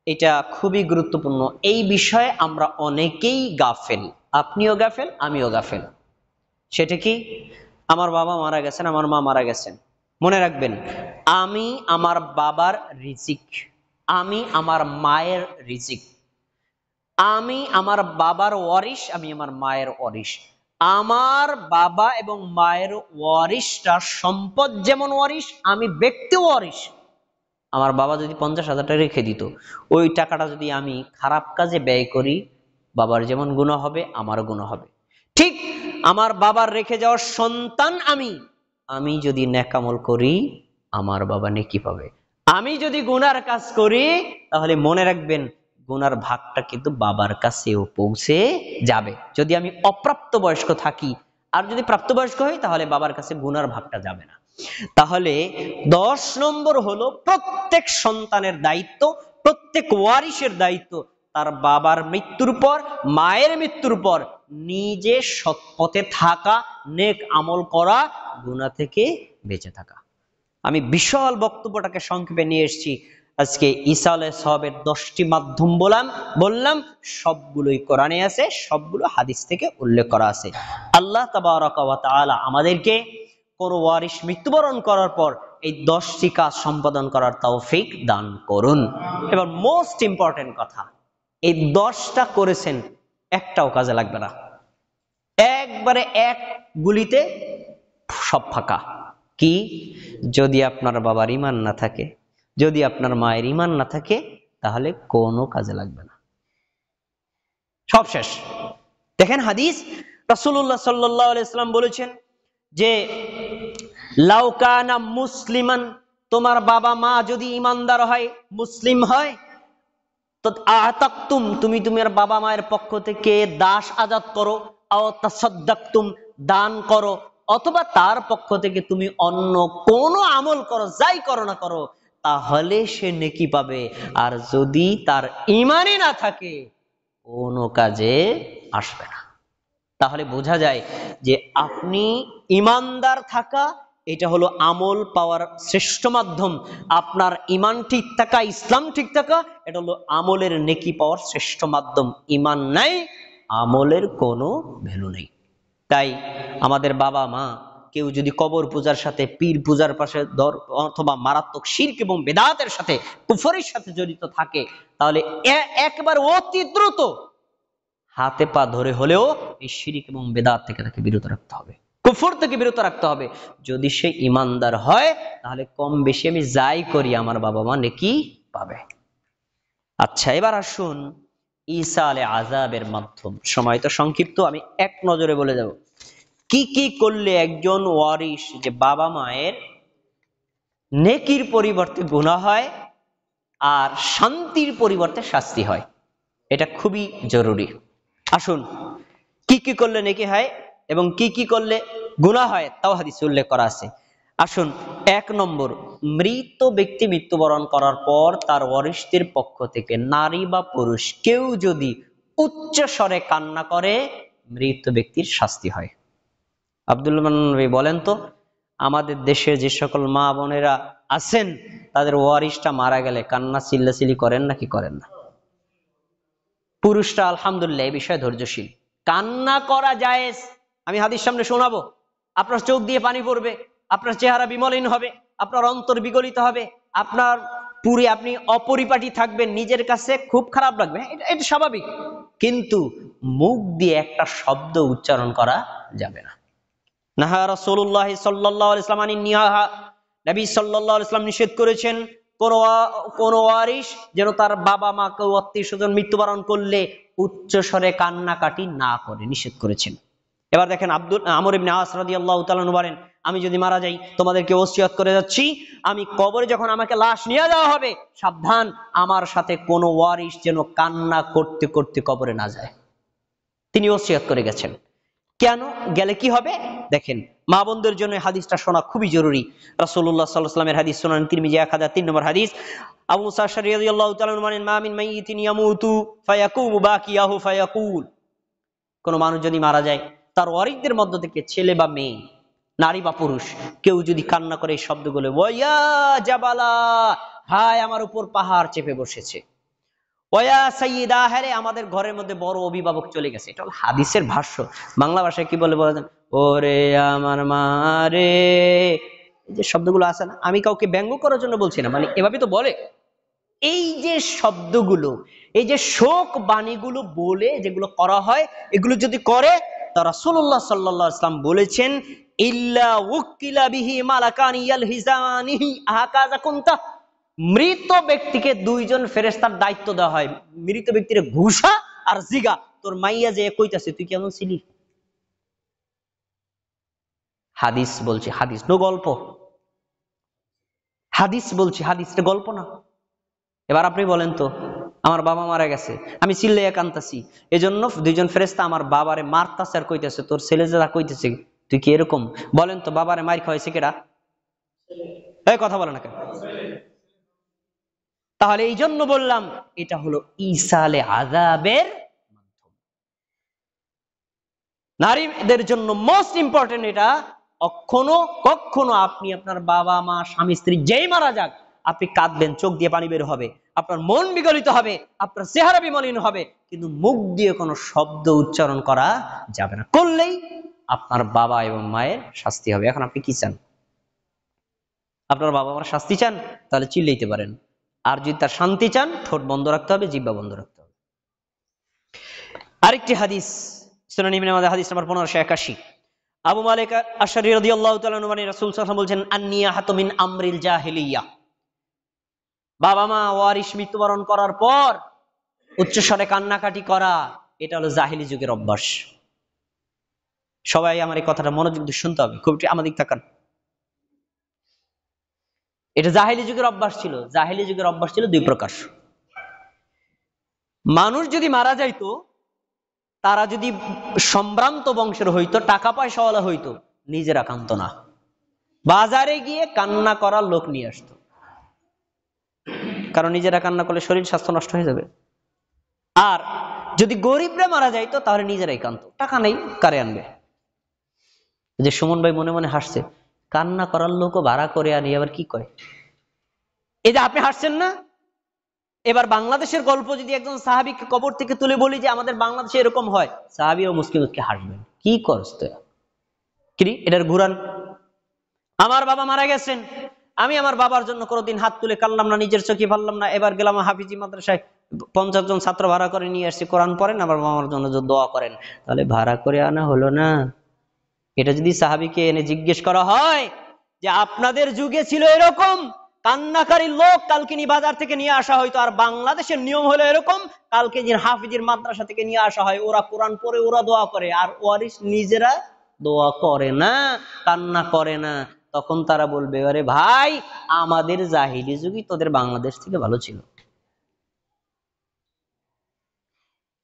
এটা খুবই গুরুত্বপূর্ণ, এই বিষয়ে আমরা অনেকেই গাফেল, আপনিও গাফেল, আমিও গাফেল। সেটা কি? আমার বাবা মারা গেছেন, আমার মা মারা গেছেন। মনে রাখবেন, আমি আমার বাবার রিজিক, আমি আমার মায়ের রিজিক, আমি আমার বাবার ওয়ারিশ, আমি আমার মায়ের ওয়ারিশ। আমার বাবা এবং মায়ের ওয়ারিশটা সম্পদ যেমন ওয়ারিশ, আমি ব্যক্তি ওয়ারিশ। আমার বাবা যদি 50,000 টাকা রেখে দিত, ওই টাকাটা যদি আমি খারাপ কাজে ব্যয় করি, বাবার যেমন গুনাহ হবে আমারও গুনাহ হবে। ঠিক আমার বাবার রেখে যাওয়ার সন্তান আমি যদি নেক আমল করি আমার বাবা নেকি পাবে। আমি যদি গুনার কাজ করি তাহলে মনে রাখবেন গুনার ভাগটা কিন্তু বাবার কাছেও পৌঁছে যাবে। যদি আমি অপ্রাপ্ত বয়স্ক থাকি আর যদি প্রাপ্তবয়স্ক হই তাহলে বাবার কাছে গুনার ভাগটা যাবে না। তাহলে 10 নম্বর হলো প্রত্যেক সন্তানের দায়িত্ব, প্রত্যেক ওয়ারিশের দায়িত্ব তার বাবার মৃত্যুর পর, মায়ের মৃত্যুর পর নিজে সৎ পথে থাকা, নেক আমল করা, গুনাহ থেকে বেঁচে থাকা। আমি বিশাল বক্তব্যটাকে সংক্ষেপে নিয়ে এসেছি। আজকে ঈসা আলাইহিস সালামের 10টি মাধ্যম বললাম, সবগুলোই কোরআনে আছে, সবগুলো হাদিস থেকে উল্লেখ করা আছে। আল্লাহ তাবারাকা ওয়া তাআলা আমাদেরকে কোন ওয়ারিশ মৃত্যুবরণ করার পর এই 10টি কাজ সম্পাদন করার তৌফিক দান করুন। এবার মোস্ট ইম্পর্টেন্ট কথা, এই 10টা করেছেন, একটাও কাজে লাগবে না, একবারে এক গুলিতে সব ফাঁকা। কি? যদি আপনার বাবার ঈমান না থাকে, যদি আপনার মায়ের ঈমান না থাকে, তাহলে কোনো কাজে লাগবে না, সব শেষ। দেখেন হাদিস, রাসূলুল্লাহ সাল্লাল্লাহু আলাইহি ওয়াসাল্লাম বলেছেন যে লাউ কানা মুসলিমান, তোমার বাবা মা যদি ঈমানদার হয়, মুসলিম হয়, তো আতাকতুম, তুমি তোমার বাবা মায়ের পক্ষ থেকে দাস আজাদ করো, আও তাসাদদাকতুম, দান করো, অথবা তার পক্ষ থেকে তুমি অন্য কোন আমল করো, যাই করো না করো, তাহলে সে নেকি পাবে। আর যদি তার ঈমানই না থাকে কোনো কাজে আসবে না। তাহলে বোঝা যায় যে আপনি ঈমানদার থাকা, এটা হলো আমল পাওয়ার শ্রেষ্ঠ মাধ্যম। আপনার ঈমান ঠিক থাকা, ইসলাম ঠিক থাকা, এটা হলো আমলের নেকি পাওয়ার শ্রেষ্ঠ মাধ্যম। ঈমান নাই, আমলের কোনো ভ্যালু নেই। তাই আমাদের বাবা মা কেউ যদি কবর পূজার সাথে, পীর পূজার পাশে অথবা মারাত্মক শিরক এবং বেদাতের সাথে, কুফরের সাথে জড়িত থাকে, তাহলে একবার অতি দ্রুত হাতে পা ধরে হলেও এই শিরক এবং বেদাত থেকে তাকে বিরত রাখতে হবে, কুফর থেকে বিরত রাখতে হবে। যদি সে ঈমানদার হয় তাহলে কম বেশি আমি যাই করি আমার বাবা মা নেকি পাবে। আচ্ছা, এবার আসুন ঈসা আলাইহিস আযাবের মাধ্যম। সময় তো সংক্ষিপ্ত, আমি এক নজরে বলে যাব কি কি করলে একজন ওয়ারিশ, যে বাবা মায়ের নেকির পরিবর্তে গুনাহ হয় আর শান্তির পরিবর্তে শাস্তি হয়। এটা খুবই জরুরি। আসুন, কি কি করলে নেকি হয় এবং কি কি করলে গুনাহ হয় তাও হাদিসে উল্লেখ করা আছে। আসুন, 1 নম্বর, মৃত ব্যক্তি মৃত্যুবরণ করার পর তার ওয়ারিশদের পক্ষ থেকে নারী বা পুরুষ কেউ যদি উচ্চ স্বরে কান্না করে, মৃত ব্যক্তির শাস্তি হয়। আব্দুল মান্নান ভাই বলেন তো, আমাদের দেশে যে সকল মা বোনেরা আছেন তাদের ওয়ারিশটা মারা গেলে কান্না চিল্লাচিল্লি করেন নাকি করেন না? পুরুষরা আলহামদুলিল্লাহ এই বিষয়ে ধৈর্যশীল, কান্না করা জায়েজ। আমি হাদিস সামনে শোনাবো, আপনার চোখ দিয়ে পানি পড়বে, আপনার চেহারা বিমলিন হবে, আপনার অন্তর বিগলিত হবে, আপনার পুরে আপনি অপরিপাটি থাকবেন, নিজের কাছে খুব খারাপ লাগবে, এটা স্বাভাবিক। কিন্তু মুখ দিয়ে একটা শব্দ উচ্চারণ করা যাবে না। নাহা রাসূলুল্লাহ সাল্লাল্লাহু আলাইহি ওয়াসাল্লাম আনিন নিয়াহা, নবী সাল্লাল্লাহু আলাইহি ওয়াসাল্লাম নিষেধ করেছেন কোন ওয়ারিশ যেন তার বাবা মা কেউ আত্মীয় স্বজন মৃত্যুবরণ করলে উচ্চ স্বরে কান্নাকাটি না করে, নিষেধ করেছেন। এবার দেখেন আমর ইবনে আস রাদিয়াল্লাহু তাআলা আনহু বলেন, আমি যদি মারা যাই তোমাদেরকে ওসিয়ত করে যাচ্ছি, আমি কবরে যখন আমাকে লাশ নিয়ে যাওয়া হবে, সাবধান আমার সাথে কোন ওয়ারিশ যেন কান্না করতে করতে কবরে না যায়। তিনি ওসিয়ত করে গেছেন। কেন গেলে কি হবে? দেখেন, মা বোনদের জন্য হাদিসটা শোনা খুবই জরুরি। রাসূলুল্লাহ সাল্লাল্লাহু আলাইহি ওয়াসাল্লামের হাদিস, সুনান তিরমিজি 1003 নম্বর হাদিস। আবু মুসা আশআরী রাদিয়াল্লাহু তাআলা আনহু বলেন, মা মিন মাইয়িতিন ইয়ামুতু ফায়াকুমু বাকিয়াহু ফায়াকুল, কোন মানুষ যদি মারা যায় তার ওয়ারিসদের মধ্য থেকে ছেলে বা মেয়ে, নারী বা পুরুষ কেউ যদি কান্না করে এই শব্দগুলো, ওয়া জাবালা, হায় আমার উপর পাহাড় চেপে বসেছে, ওয়া সাইয়্যিদা, হায় আমাদের ঘরের মধ্যে বড় অভিভাবক চলে গেছে। এটা হলো হাদিসের ভাষ্য। বাংলা ভাষায় কি বলে বলেন? ওরে আমার মারে, এই যে শব্দগুলো আছে না, আমি কাউকে ব্যঙ্গ করার জন্য বলছি না, মানে এভাবে তো বলে। এই যে শব্দগুলো, এই যে শোক বাণীগুলো বলে যেগুলো করা হয়, এগুলো যদি করে তা রাসূলুল্লাহ সাল্লাল্লাহু আলাইহি ওয়াসাল্লাম বলেছেন ইল্লা উকিলা বিহি মালাকানি ইয়ালহিজানিহি আহাকাযা কুনতা, মৃত ব্যক্তিকে দুইজন ফেরেশতার দায়িত্ব দেওয়া হয়, মৃত ব্যক্তির ঘুষা আর জিগা, তোর মাইয়া যে কইতাছে তুই কেমন ছিলি। হাদিস বলছি, হাদিস নো গল্প, হাদিস বলছি, হাদিসটা গল্প না। এবার আপনি বলেন তো, আমার বাবা মারা গেছে, আমি চিল্লাইয়া কাঁদতাছি, এজন্য দুইজন ফেরেশতা আমার বাবারে মারতাছে আর কইতেছে তোর ছেলে যারা কইতেছে তুই কি এরকম। বলেন তো বাবারে মার খাওয়াইছে কেডা? এই কথা বলে না কেন? তাহলে এই জন্য বললাম এটা হলো ইসালে আযাবের মাধ্যম। নারীদের জন্য মোস্ট ইম্পর্টেন্ট এটা। কখনো কখনো আপনি আপনার বাবা মা স্বামী স্ত্রী যেই মারা যাক, আপনি কাঁদবেন, চোখ দিয়ে পানি বের হবে, আপনার মন বিগলিত হবে, আপনার চেহারা বিমলিন হবে, কিন্তু মুখ দিয়ে কোনো শব্দ উচ্চারণ করা যাবে না। করলেই আপনার বাবা এবং মায়ের শাস্তি হবে। এখন আপনি কি চান? আপনার বাবা মার শাস্তি চান? তাহলে চিল্লাইতে পারেন। আর যদি তার শান্তি চান, ঠোঁট বন্ধ রাখতে হবে, জিহ্বা বন্ধ রাখতে হবে। আরেকটি হাদিস, সুনান ইবনে মাজাহ হাদিস নাম্বার 1581, আবু মালিক আশআরী রাদিয়াল্লাহু তাআলা আনহু রাসূল সাল্লাল্লাহু আলাইহি ওয়াসাল্লাম বলেছেন আন-নিয়াহাতু মিন আমরিল জাহিলিয়াহ, বাবা মা ওয়ারিশ মৃত্যুবরণ করার পর উচ্চস্বরে কান্নাকাটি করা, এটা হলো জাহিলি যুগের অভ্যাস। সবাই আমার এই কথাটা মনোযোগ দিয়ে শুনতে হবে, খুব আমাদের তাকান। এটা জাহিলি যুগের অভ্যাস ছিল। জাহিলি যুগের অভ্যাস ছিল দুই প্রকার। মানুষ যদি মারা যাইতো, তারা যদি সম্ভ্রান্ত বংশের হইতো, টাকা পয়সাওয়ালা হইতো, নিজেরা কাঁদতো না, বাজারে গিয়ে কান্না করার লোক নিয়ে আসতো। কারণ নিজেরা কান্না করলে শরীর স্বাস্থ্য নষ্ট হয়ে যাবে। আর যদি গরিবরা মারা যাইতো তাহলে নিজেরাই কাঁদতো, টাকা নেই কারে আনবে। যে সুমন ভাই মনে মনে হাসছে, কান্না করার লোকও ভাড়া করে আনি, আবার কি কয়? এই যে আপনি হাসছেন না, এবার বাংলাদেশের গল্প যদি একজন সাহাবীকে কবর থেকে তুলে বলি যে আমাদের বাংলাদেশে এরকম হয়, সাহাবী ও মুসকিন মুসকি হাসবেন, কি করস তুই, কি এটার ঘুরান। আমার বাবা মারা গেছেন, আমি আমার বাবার জন্য কোনোদিন হাত তুলে কাঁদলাম না, নিজের চোখে ফেললাম না। এবার গেলাম হাফিজি মাদ্রাসায়, 50 জন ছাত্র ভাড়া করে নিয়ে আসছি, কোরআন পড়েন, আমার বাবার জন্য দোয়া করেন, তাহলে ভাড়া করে আনা হলো না। এটা যদি সাহাবীকে এনে জিজ্ঞেস করা হয় যে আপনাদের যুগে ছিল এরকম কান্নাকারী লোক, কালকে বাজার থেকে নিয়ে আসা হয়তো, আর বাংলাদেশের নিয়ম হলো এরকম, কালকে হাফিজির মাদ্রাসা থেকে নিয়ে আসা হয়, ওরা কোরআন পড়ে, ওরা দোয়া করে, আর ওয়ারিস নিজেরা দোয়া করে না, কান্না করে না। তখন তারা বলবে আরে ভাই, আমাদের জাহিলি যুগই তোদের বাংলাদেশ থেকে ভালো ছিল,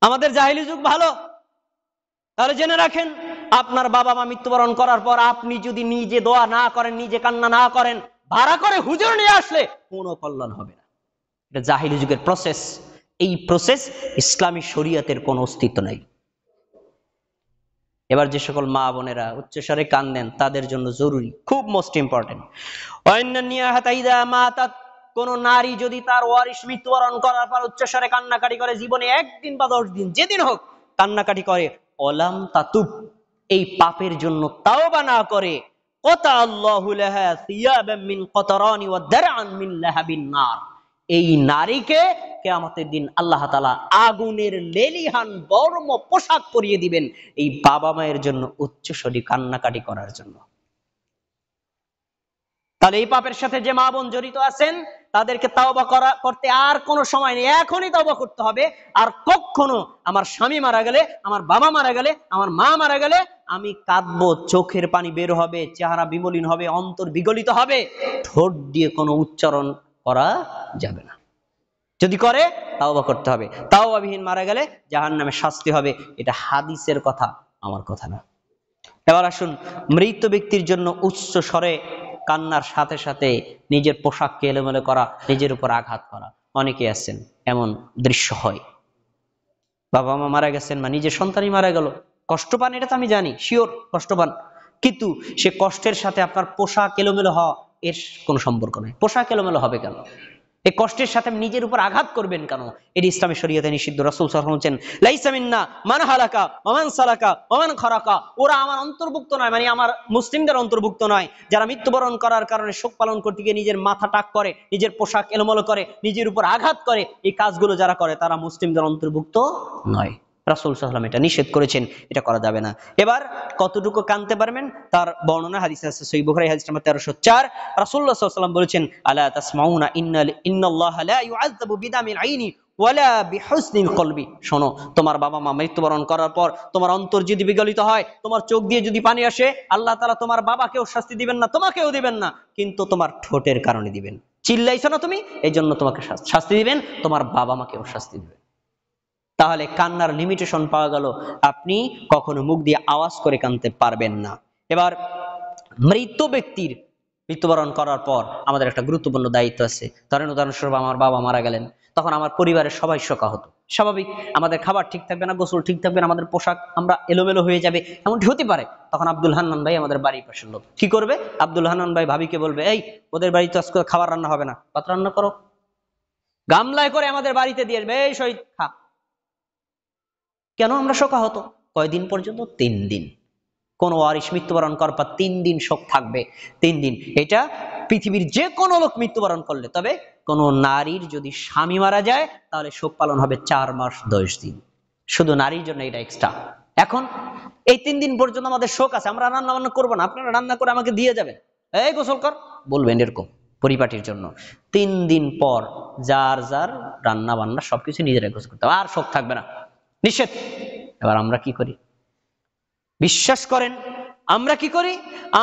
আমাদের জাহিলি যুগ ভালো। তাহলে জেনে রাখেন, আপনার বাবা মা মৃত্যুবরণ করার পর আপনি যদি নিজে দোয়া না করেন, নিজে কান্না না করেন, ভাড়া করে হুজুর নিয়ে আসলে কোনো কল্যাণ হবে না। এটা জাহিলি যুগের প্রসেস। এই প্রসেস ইসলামী শরীয়তের কোনো অস্তিত্ব নাই। এবার যে সকল মা বোনেরা উচ্চস্বরে কান্দেন, তাদের জন্য জরুরি, খুব মোস্ট ইম্পর্টেন্ট, কোন নারী যদি তার ওয়ারিশ মৃত্যুবরণ করার পর উচ্চস্বরে কান্নাকাটি করে, জীবনে 1 দিন বা 10 দিন যেদিন হোক কান্নাকাটি করে, অলাম তাতুব, এই পাপের জন্য তাওবা না করে, কতা আল্লাহু লাহা সিয়াবাম মিন কতরানি ওয়া দারআন মিন লাহাবিন নার, এই নারীকে কিয়ামতের দিন আল্লাহ তাআলা আগুনের লেলিহান বর্ম পোশাক পরিয়ে দিবেন, এই বাবা মায়ের জন্য উচ্চস্বরে কান্নাকাটি করার জন্য। তাহলে এই পাপের সাথে যে মা বোন জড়িত আছেন, তাদেরকে তাওবা করতে আর কোনো সময় নেই, এখনই তাওবা করতে হবে। আর কখনো আমার স্বামী মারা গেলে, আমার বাবা মারা গেলে, আমার মা মারা গেলে আমি কাঁদবো, চোখের পানি বের হবে, চেহারা বিমলিন হবে, অন্তর বিগলিত হবে, ঠোঁট দিয়ে কোনো উচ্চারণ করা যাবে না। যদি করে তাওবা করতে হবে। তাওবাবিহীন মারা গেলে জাহান্নামে শাস্তি হবে। এটা হাদিসের কথা, আমার কথা না। এবার আসুন, মৃত ব্যক্তির জন্য উচ্চ স্বরে কান্নার সাথে সাথে নিজের পোশাককে এলোমেলো করা, নিজের উপর আঘাত করা। অনেকে আছেন এমন দৃশ্য হয়, বাবা মা মারা গেছেন, বা নিজের সন্তানই মারা গেল, কষ্ট পান, এটা তো আমি জানি, শিওর কষ্ট পান, কিন্তু সে কষ্টের সাথে আপনার পোশাক এলোমেলো হওয়া এর কোনো সম্পর্ক নেই। পোশাক এলোমেলো হবে কেন? এই কষ্টের সাথে নিজের উপর আঘাত করবেন কেন? এটি ইসলামী শরীয়তে নিষিদ্ধ। রাসূল সাল্লাল্লাহু আলাইহি ওয়াসাল্লাম বলেন, লাইসা মিন্না মান হালাকা ওয়া মান সালাকা ওয়া মান খারাকা। ওরা আমার অন্তর্ভুক্ত নয়, মানে আমার মুসলিমদের অন্তর্ভুক্ত নয়, যারা মৃত্যুবরণ করার কারণে শোক পালন করতে গিয়ে নিজের মাথা টাক করে, নিজের পোশাক এলোমেলো করে, নিজের উপর আঘাত করে, এই কাজগুলো যারা করে তারা মুসলিমদের অন্তর্ভুক্ত নয়। রাসূল সাল্লাল্লাহু আলাইহি ওয়াসাল্লাম এটা নিষেধ করেছেন, এটা করা যাবে না। এবার কতটুকু কানতে পারবেন তার বর্ণনা হাদিস আছে, সহিহ বুখারী হাদিস নাম্বার 1304। রাসূলুল্লাহ সাল্লাল্লাহু আলাইহি ওয়াসাল্লাম বলেছেন, আলা তাসমাউনা ইন্নাল্লাহা লা ইউআযাবু বিদামিল আইনি ওয়ালা বিহুসনিল কলবি। শোনো, তোমার বাবা মা মৃত্যুবরণ করার পর তোমার অন্তর যদি বিগলিত হয়, তোমার চোখ দিয়ে যদি পানি আসে, আল্লাহ তাআলা তোমার বাবাকেও শাস্তি দিবেন না, তোমাকেও দিবেন না, কিন্তু তোমার ঠোঁটের কারণে দিবেন। চিল্লাইছো না তুমি, এই জন্য তোমাকে শাস্তি দিবেন, তোমার বাবা মাকেও শাস্তি দিবেন। তাহলে কান্নার লিমিটেশন পাওয়া গেল, আপনি কখনো মুখ দিয়ে আওয়াজ করে কাঁদতে পারবেন না। এবার মৃত ব্যক্তির মৃত্যুবরণ করার পর আমাদের একটা গুরুত্বপূর্ণ দায়িত্ব আছে। ধরেন উদাহরণস্বরূপ আমার বাবা মারা গেলেন, তখন আমার পরিবারের সবাই শোকাহত। স্বাভাবিক, আমাদের খাবার ঠিক থাকবে না, গোসল ঠিক থাকবে না, আমাদের পোশাক আমরা এলোমেলো হয়ে যাবে, এমনটি হতে পারে। তখন আব্দুল হান্নান ভাই আমাদের বাড়ির পাশের লোক কি করবে? আব্দুল হান্নান ভাই ভাবিকে বলবে, এই ওদের বাড়িতে আজকে খাবার রান্না হবে না, ভাত রান্না করো, গামলায় করে আমাদের বাড়িতে দিয়ে আসবে, এই শহীদ খা। কেন আমরা শোকাহত? কয়দিন পর্যন্ত? 3 দিন। কোন ওয়ারিশ মৃত্যুবরণ করার পর 3 দিন শোক থাকবে, 3 দিন। এটা পৃথিবীর যে কোনো লোক মৃত্যুবরণ করলে, তবে কোন নারীর যদি স্বামী মারা যায় তাহলে শোক পালন হবে 4 মাস 10 দিন, শুধু নারীর জন্য এটা এক্সট্রা। এখন এই 3 দিন পর্যন্ত আমাদের শোক আছে, আমরা রান্না বান্না করবো না, আপনারা রান্না করে আমাকে দিয়ে যাবেন, এই গোসল কর বলবেন, এরকম পরিপাটির জন্য। 3 দিন পর যার যার রান্না বান্না সবকিছু নিজেরাই গোসল করতে হবে, আর শোক থাকবে না, নিষেধ। এবার আমরা কি করি? বিশ্বাস করেন আমরা কি করি?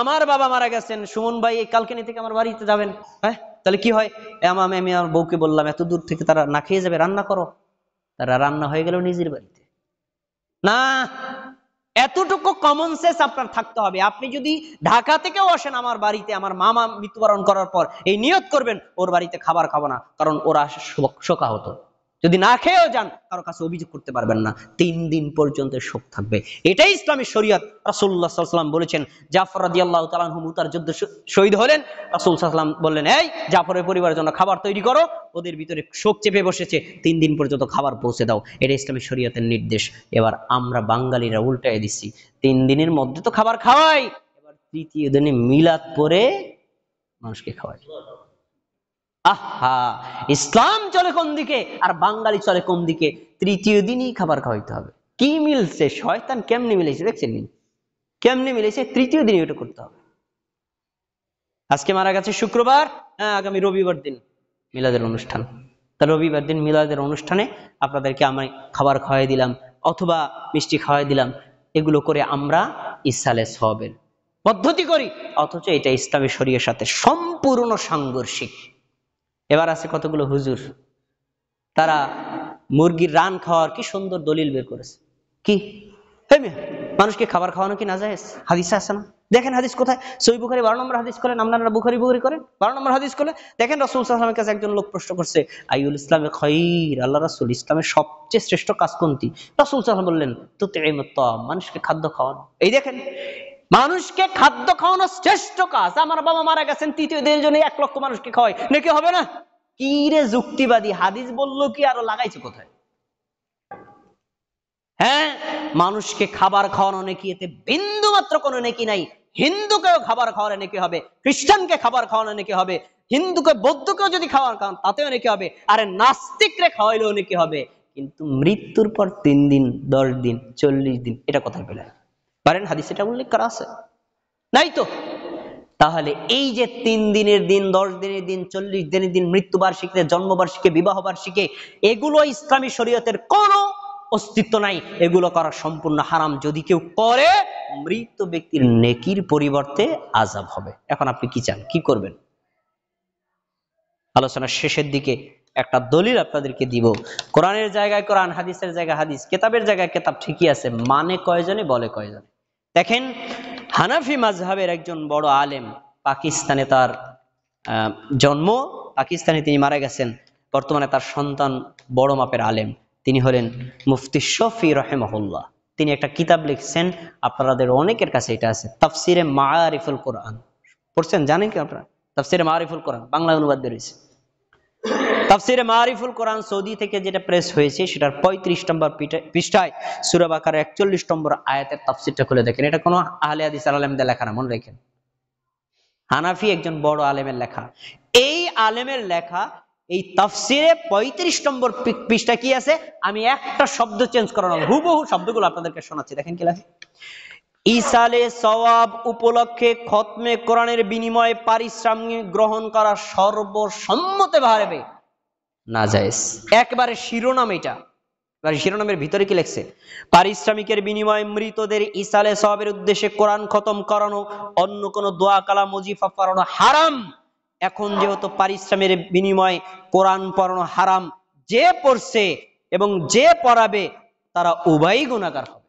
আমার বাবা মারা গেছেন, সুমন ভাই এই কালকে থেকে আমার বাড়িতে যাবেন, হ্যাঁ তাহলে কি হয়? আমি আমার বউকে বললাম এত দূর থেকে তারা না খেয়ে যাবে, রান্না করো। তারা রান্না হয়ে গেল নিজের বাড়িতে। না, এতটুকু কমন সেন্স আপনার থাকতে হবে। আপনি যদি ঢাকা থেকেও আসেন আমার বাড়িতে, আমার মামা মৃত্যুবরণ করার পর এই নিয়ত করবেন ওর বাড়িতে খাবার খাবো না, কারণ ওরা শোকাহত। যদি না খেয়েও যান, কারো কাছে অভিযোগ করতে পারবেন না, 3 দিন পর্যন্ত শোক থাকবে। এটাই ইসলামী শরীয়ত। রাসূলুল্লাহ সাল্লাল্লাহু আলাইহি ওয়াসাল্লাম বলেছেন, জাফর রাদিয়াল্লাহু তাআলা আনহু মুতার যুদ্ধে শহীদ হলেন, রাসূল সাল্লাল্লাহু আলাইহি ওয়াসাল্লাম বললেন, এই জাফরের পরিবারের জন্য খাবার তৈরি করো, ওদের ভিতরে শোক চেপে বসেছে, 3 দিন পর্যন্ত খাবার পৌঁছে দাও। এটা ইসলামী শরীয়তের নির্দেশ। এবার আমরা বাঙালিরা উল্টায় দিচ্ছি, 3 দিনের মধ্যে তো খাবার খাওয়াই, এবার 3য় দিনে মিলাদ পড়ে মানুষকে খাওয়াই। আহা, ইসলাম চলে কোন দিকে আর বাঙালি চলে কোন দিকে? 3য় দিনই খাবার খাওয়াইতে হবে। কি মিলছে? শয়তান কেমনে মিলেছে দেখছেন? কেমনে মিলেছে? 3য় দিনই ওটা করতে হবে। আজকে মারা গেছে শুক্রবার, আগামী রবিবার দিন মিলাদের অনুষ্ঠান, তা রবিবার দিন মিলাদের অনুষ্ঠানে আপনাদেরকে আমি খাবার খাওয়াই দিলাম অথবা মিষ্টি খাওয়াই দিলাম, এগুলো করে আমরা ইসালে সওয়াবের পদ্ধতি করি, অথচ এটা ইসলামী শরীয়তের সাথে সম্পূর্ণ সাংঘর্ষিক। এবার আছে কতগুলো হুজুর, তারা মুরগির রান খাওয়ার কি সুন্দর দলিল বের করেছে। কি মানুষকে খাবার খাওয়ানো কি নাজায়েজ? হাদিসে আছে না? দেখেন হাদিস কোথায়? সহিহ বুখারী 12 নম্বর হাদিস করেন, আপনারা বুখারী করেন 12 নম্বর হাদিস করলে দেখেন, রাসূল সাল্লাল্লাহু আলাইহি ওয়াসাল্লামের কাছে একজন লোক প্রশ্ন করছে, আইউল ইসলামে খায়র, আল্লাহ রাসূল ইসলামের সবচেয়ে শ্রেষ্ঠ কাজ কোনটি? রাসূল সাল্লাল্লাহু আলাইহি ওয়াসাল্লাম বললেন, তুতঈমুত তাআম, মানুষকে খাদ্য খাওয়ানো। এই দেখেন, মানুষকে খাদ্য খাওয়ানো শ্রেষ্ঠ কাজ। আমার বাবা মারা গেছেন, 3য় দিনের জন্য 1 লক্ষ মানুষকে খাওয়াই, নাকি হবে না? কি রে যুক্তিবাদী, হাদিস বললো কি আরো লাগাইছে কোথায়? হ্যাঁ, মানুষকে খাবার খাওয়ানো নেকি, এতে বিন্দু মাত্র কোনো নেকি নাই। হিন্দুকেও খাবার খাওয়ানো নেকি হবে, খ্রিস্টানকে খাবার খাওয়ানো নেকি হবে, হিন্দুকে বৌদ্ধকেও যদি খাবার খাওয়ান তাতেও নেকি হবে, আরে নাস্তিকরে খাওয়াইলেও নেকি হবে। কিন্তু মৃত্যুর পর 3 দিন 10 দিন 40 দিন এটা কোথায় পেলেন? পারেন হাদিসে এটা উল্লেখ করা আছে? নাই তো। তাহলে এই যে 3 দিনের দিন, 10 দিনের দিন, 40 দিনের দিন, মৃত্যুবার্ষিকীতে, জন্মবার্ষিকী, বিবাহ বার্ষিকী, এগুলো ইসলামী শরীয়তের কোনো অস্তিত্ব নাই, এগুলো করা সম্পূর্ণ হারাম। যদি কেউ করে, মৃত ব্যক্তির নেকির পরিবর্তে আযাব হবে। এখন আপনি কি চান, কি করবেন? আলোচনার শেষের দিকে একটা দলিল আপনাদেরকে দিব। কোরআনের জায়গায় কোরআন, হাদিসের জায়গায় হাদিস, কেতাবের জায়গায় কেতাব, ঠিকই আছে, মানে কয়জনে, বলে কয়জনে? দেখেন, হানাফি মাযহাবের একজন বড় আলেম, পাকিস্তানে তার জন্ম, পাকিস্তানে তিনি মারা গেছেন, বর্তমানে তার সন্তান বড় মাপের আলেম, তিনি হলেন মুফতি শফি রাহিমাহুল্লাহ। তিনি একটা কিতাব লিখছেন, আপনাদের অনেকের কাছে এটা আছে, তাফসিরে মাআরিফুল কোরআন। পড়ছেন? জানেন কি আপনারা? তাফসিরে মাআরিফুল কোরআন বাংলা অনুবাদ বেরিয়েছে। তাফসিরে মারিফুল কোরআন সৌদি থেকে যেটা প্রেস হয়েছে সেটার 35 নম্বর পৃষ্ঠায় সূরা বাকারা 41 নম্বর আয়াতের তাফসিরটা খুলে দেখেন। এটা কোনো আহলে হাদিস আলেমদের লেখা না, মনে রাখেন। হানাফি একজন বড় আলেমের লেখা। এই আলেমের লেখা এই তাফসিরে 35 নম্বর পৃষ্ঠা কি আছে, আমি একটা শব্দ চেঞ্জ করানো, হুবহু শব্দগুলো আপনাদেরকে শোনাচ্ছি, দেখেন কি লেখে। ইসালে সওয়াব উপলক্ষে খতমে কোরআনের বিনিময়ে পারিশ্রমিক গ্রহণ করা সর্বসম্মতভাবে নাজায়েজ। একবারে শিরোনাম এটা, এবারে শিরোনামের ভিতরে কি লেখছে, পারিশ্রমিকের বিনিময়ে মৃতদের ইসালে সওয়াবের উদ্দেশ্যে কোরআন খতম করানো, অন্য কোনো দোয়া কালাম ওজিফা পড়ানো হারাম। এখন যেহেতু পারিশ্রমিকের বিনিময়ে কোরআন পড়ানো হারাম, যে পড়ছে এবং যে পড়াবে তারা উভয়ই গুনাহগার হবে।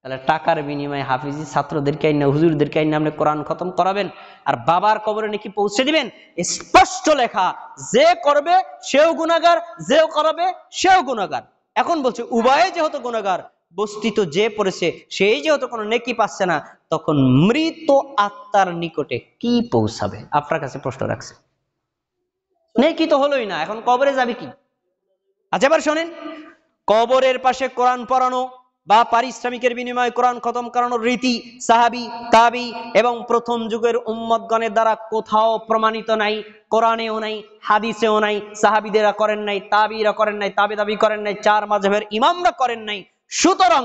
তাহলে টাকার বিনিময়ে হাফিজি ছাত্রদেরকে আইনা হুজুরদেরকে আইনা আপনি কোরআন খতম করাবেন আর বাবার কবরে নাকি পৌঁছে দিবেন, স্পষ্ট লেখা, যে করবে সেও গুনাহগার, যেও করাবে সেও গুনাহগার। এখন বলছে উভয়ে যেহেতু গুনাহগার, বস্তিত যে পড়েছে সেই যেহেতু কোনো নেকি পাচ্ছে না, তখন মৃত আত্মার নিকটে কি পৌঁছাবে? আপনার কাছে প্রশ্ন রাখছে, নেকি তো হলোই না, এখন কবরে যাবে কি? আচ্ছা এবার শোনেন, কবরের পাশে কোরআন পড়ানো বা পারিশ্রমিকের বিনিময়ে কোরআন খতম করানোর রীতি সাহাবী, তাবী এবং প্রথম যুগের উম্মতগণের দ্বারা কোথাও প্রমাণিত নাই, কোরআনেও নাই, হাদিসেও নাই। সাহাবীদেরা করেন নাই, তাবীরা করেন নাই, তাবী করেন নাই, চার মাযহাবের ইমামরা করেন নাই। সুতরাং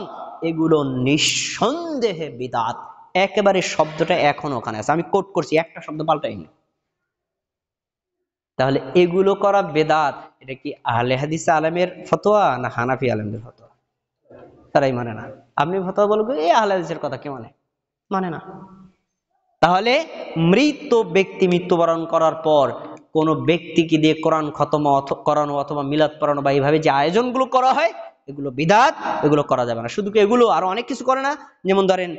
এগুলো নিঃসন্দেহে বিদআত। একেবারে শব্দটা এখন ওখানে আছে, আমি কোট করছি, একটা শব্দ পাল্টাইনি। তাহলে এগুলো করা বেদাত, এটা কি আহলে হাদিস আলেমের ফতোয়া না হানাফি আলেমদের ফতোয়া? তারাই মানে না। আপনি ফতোয়া বলবেন এই আহলে হাদিসের কথা কে মানে না। তাহলে মৃত ব্যক্তি মৃত্যুবরণ করার পর কোন ব্যক্তিকে দিয়ে কোরআন খতম করানো অথবা মিলাদ পড়ানো বা এইভাবে যে আয়োজনগুলো করা হয় এগুলো বিদআত, এগুলো করা যাবে না। শুধু কি এগুলো, আরো অনেক কিছু করে না, যেমন ধরেন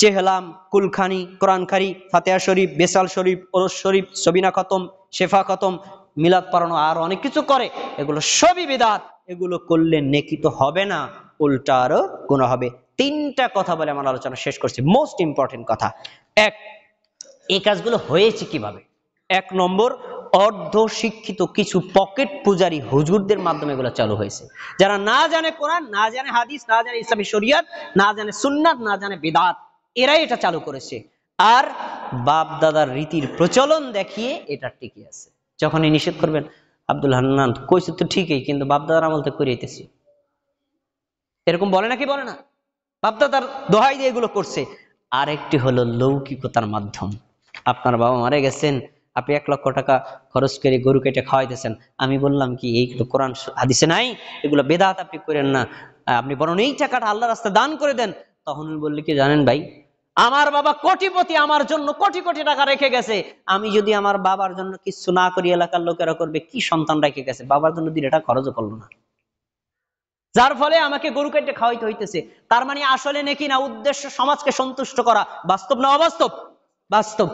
চেহলাম, কুলখানি, কোরআনখানি, ফাতিহা শরীফ, বেসাল শরীফ, ওরস শরীফ, সবিনা খতম, শেফা খতম, মিলাদ পড়ানো, আর অনেক কিছু করে, এগুলো সবই বিদআত। এগুলো করলে নেকি তো হবে না, উল্টা আরো গুনাহ হবে। তিনটা কথা বলে আমার আলোচনা শেষ করছি, মোস্ট ইম্পর্টেন্ট কথা। এক, এই কাজগুলো হয়েছে কিভাবে? এক নম্বর, অর্ধ শিক্ষিত কিছু পকেট পূজারী হুজুরদের মাধ্যমে এগুলো চালু হয়েছে, যারা না জানে কোরআন, না জানে হাদিস, না জানে ইসলামী শরিয়ত, না জানে সুন্নাত, না জানে বিদআত, এরাই এটা চালু করেছে। আর বাপ দাদার রীতির প্রচলন দেখিয়ে এটা টিকে আছে। যখনই নিষেধ করবেন, আব্দুল হান্নান কইছে তো ঠিকই, কিন্তু বাপ দাদার আমল তো করিয়েতেছি, এরকম বলে নাকি? বলে না। বাপ দাদার দোহাই দিয়ে এগুলো করছে। আরেকটি হলো লৌকিকতার মাধ্যম। আপনার বাবা মারা গেছেন, আপনি 1 লক্ষ টাকা খরচ করে গরু কেটে খাওয়াইতেছেন, আমি বললাম কি এই কোরআন হাদিসে নাই, এগুলো বেদাত, আপনি করেন না, আপনি বরং এই টাকাটা আল্লাহর রাস্তায় দান করে দেন। তখন উনি বললে কি জানেন ভাই, আমার বাবা কোটিপতি, আমার জন্য কোটি কোটি টাকা রেখে গেছে, আমি যদি আমার বাবার জন্য কিছু না করি এলাকার লোকেরা করবে কি, সন্তান রেখে গেছে, বাবার জন্য 2 টাকা খরচও করলো না, যার ফলে আমাকে গরু কেটে খাওয়াইতে হইতেছে। তার মানে আসলে নাকি না, উদ্দেশ্য সমাজকে সন্তুষ্ট করা। বাস্তব না অবাস্তব? বাস্তব।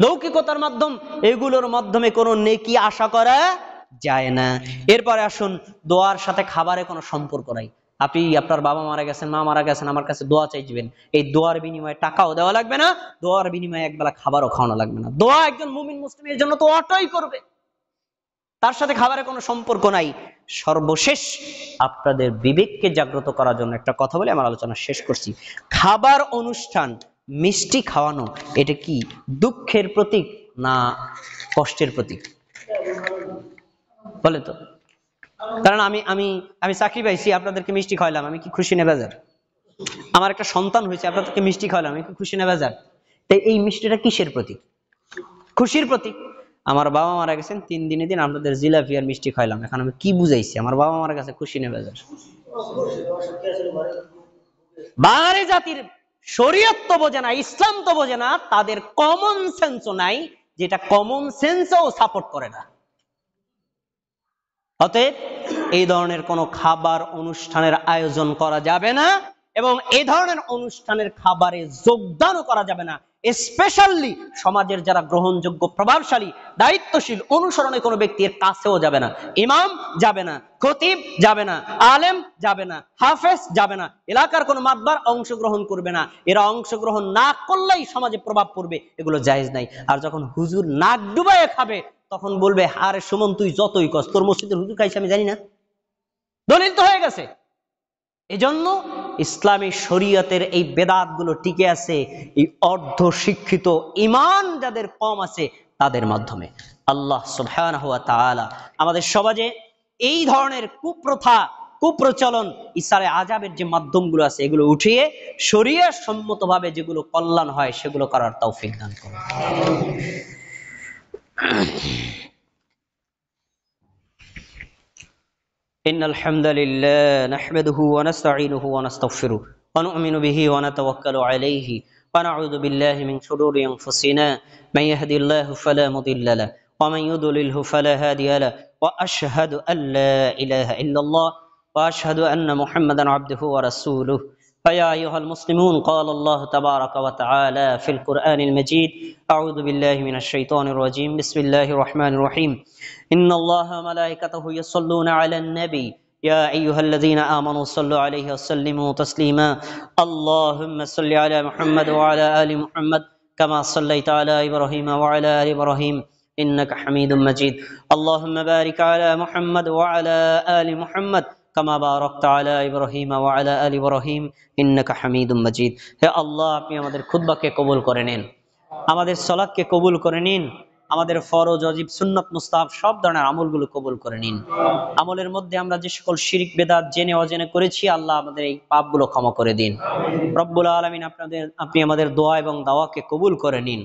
লৌকিকতার মাধ্যম, এগুলোর মাধ্যমে কোনো নেকি আশা করা যায় না। এরপরে আসুন, দোয়ার সাথে খাবারের কোনো সম্পর্ক নাই। আপনি আপনার বাবা মারা গেছেন, মা মারা গেছেন, আমার কাছে দোয়া চাইবেন, এই দোয়ার বিনিময়ে টাকাও দেওয়া লাগবে না, দোয়ার বিনিময়ে একবেলা খাবারও খাওয়ানো লাগবে না। দোয়া একজন মুমিন মুসলিমের জন্য তো অটোই করবে, তার সাথে খাবারের কোনো সম্পর্ক নাই। সর্বশেষ আপনাদের বিবেককে জাগ্রত করার জন্য একটা কথা বলে আমার আলোচনা শেষ করছি। খাবার অনুষ্ঠান, মিষ্টি খাওয়ানো, এটা কি দুঃখের প্রতীক না কষ্টের প্রতীক? বলে তো। কারণ আমি আমি আমি চাকরি পাইছি, আপনাদেরকে মিষ্টি খাওয়াইলাম, আমি কি খুশি না বেজার? আমার একটা সন্তান হয়েছে, আপনাদেরকে মিষ্টি খাওয়াইলাম, আমি কি খুশি না বেজার? তাই এই মিষ্টিটা কিসের প্রতীক? খুশির প্রতীক। আমার বাবা মারা গেছেন, 3 দিনে দিন আপনাদের জিলাপি আর মিষ্টি খাইলাম, এখন আমি কি বুঝাইছি? আমার বাবা মারা কাছে খুশি নেই বেজার? বাঙালি জাতির শরীয়ত তো বোঝে না, ইসলাম তো বোঝে না, তাদের কমন সেন্সও নাই, যেটা কমন সেন্সও সাপোর্ট করে না। অতএব এই ধরনের কোনো খাবার অনুষ্ঠানের আয়োজন করা যাবে না, এবং এই ধরনের অনুষ্ঠানের খাবারে যোগদানও করা যাবে না। স্পেশালি সমাজের যারা গ্রহণযোগ্য, প্রভাবশালী, দায়িত্বশীল, অনুসরণে কোনো ব্যক্তির কাছেও যাবে না। ইমাম যাবে না, খতিব যাবে না, আলেম যাবে না, হাফেজ যাবে না, এলাকার কোনো মাতবার অংশগ্রহণ করবে না। এরা অংশগ্রহণ না করলেই সমাজে প্রভাব পড়বে, এগুলো জায়েজ নাই। আর যখন হুজুর নাক ডুবাইয়ে খাবে, তখন বলবে, আরে সুমন তুই যতই কস, তোর মসজিদের হুজুর খাইছে আমি জানি না, দলিল তো হয়ে গেছে। এজন্য ইসলামী শরীয়তের এই বেদাত গুলো টিকে আছে এই অর্ধ শিক্ষিত ঈমান যাদের কম আছে তাদের মাধ্যমে। আল্লাহ সুবহানাহু ওয়া তাআলা আমাদের সমাজে এই ধরনের কুপ্রথা, কুপ্রচলন, ইসারে আজাবের যে মাধ্যমগুলো আছে এগুলো উঠিয়ে শরীয়ত সম্মতভাবে যেগুলো কল্যাণ হয় সেগুলো করার তৌফিক দান করুন। إن الحمد لله نحمده ونستعينه ونستغفره ونؤمن به ونتوكل عليه ونعوذ بالله من شرور أنفسنا من يهدي الله فلا مضل له ومن يضلله فلا هادي له وأشهد أن لا إله إلا الله وأشهد أن محمدا عبده ورسوله فيا أيها المسلمون قال الله تبارك وتعالى في القرآن المجيد أعوذ بالله من الشيطان الرجيم بسم الله الرحمن الرحيم إن الله وملائكته يصلون على النبي يا أيها الذين آمنوا صلوا عليه وسلموا تسليما اللهم صل على محمد وعلى آل محمد كما صليت على إبراهيم وعلى آل إبراهيم إنك حميد مجيد اللهم بارك على محمد وعلى آل محمد كما باركت على إبراهيم وعلى آل إبراهيم إنك حميد مجيد হে আল্লাহ আপনি আমাদের খুতবাকে কবুল করে নিন, আমাদের সালাতকে কবুল করে নিন, আমাদের ফরজ ওয়াজিব সুন্নাত মুস্তাহাব সব ধরনের আমলগুলো কবুল করে নিন। আমলের মধ্যে আমরা যে সকল শিরিক বেদাত জেনে অজেনে করেছি আল্লাহ আমাদের এই পাপগুলো ক্ষমা করে দিন। রব্বুল আলামিন আপনি আমাদের দোয়া এবং দাওয়াকে কবুল করে নিন।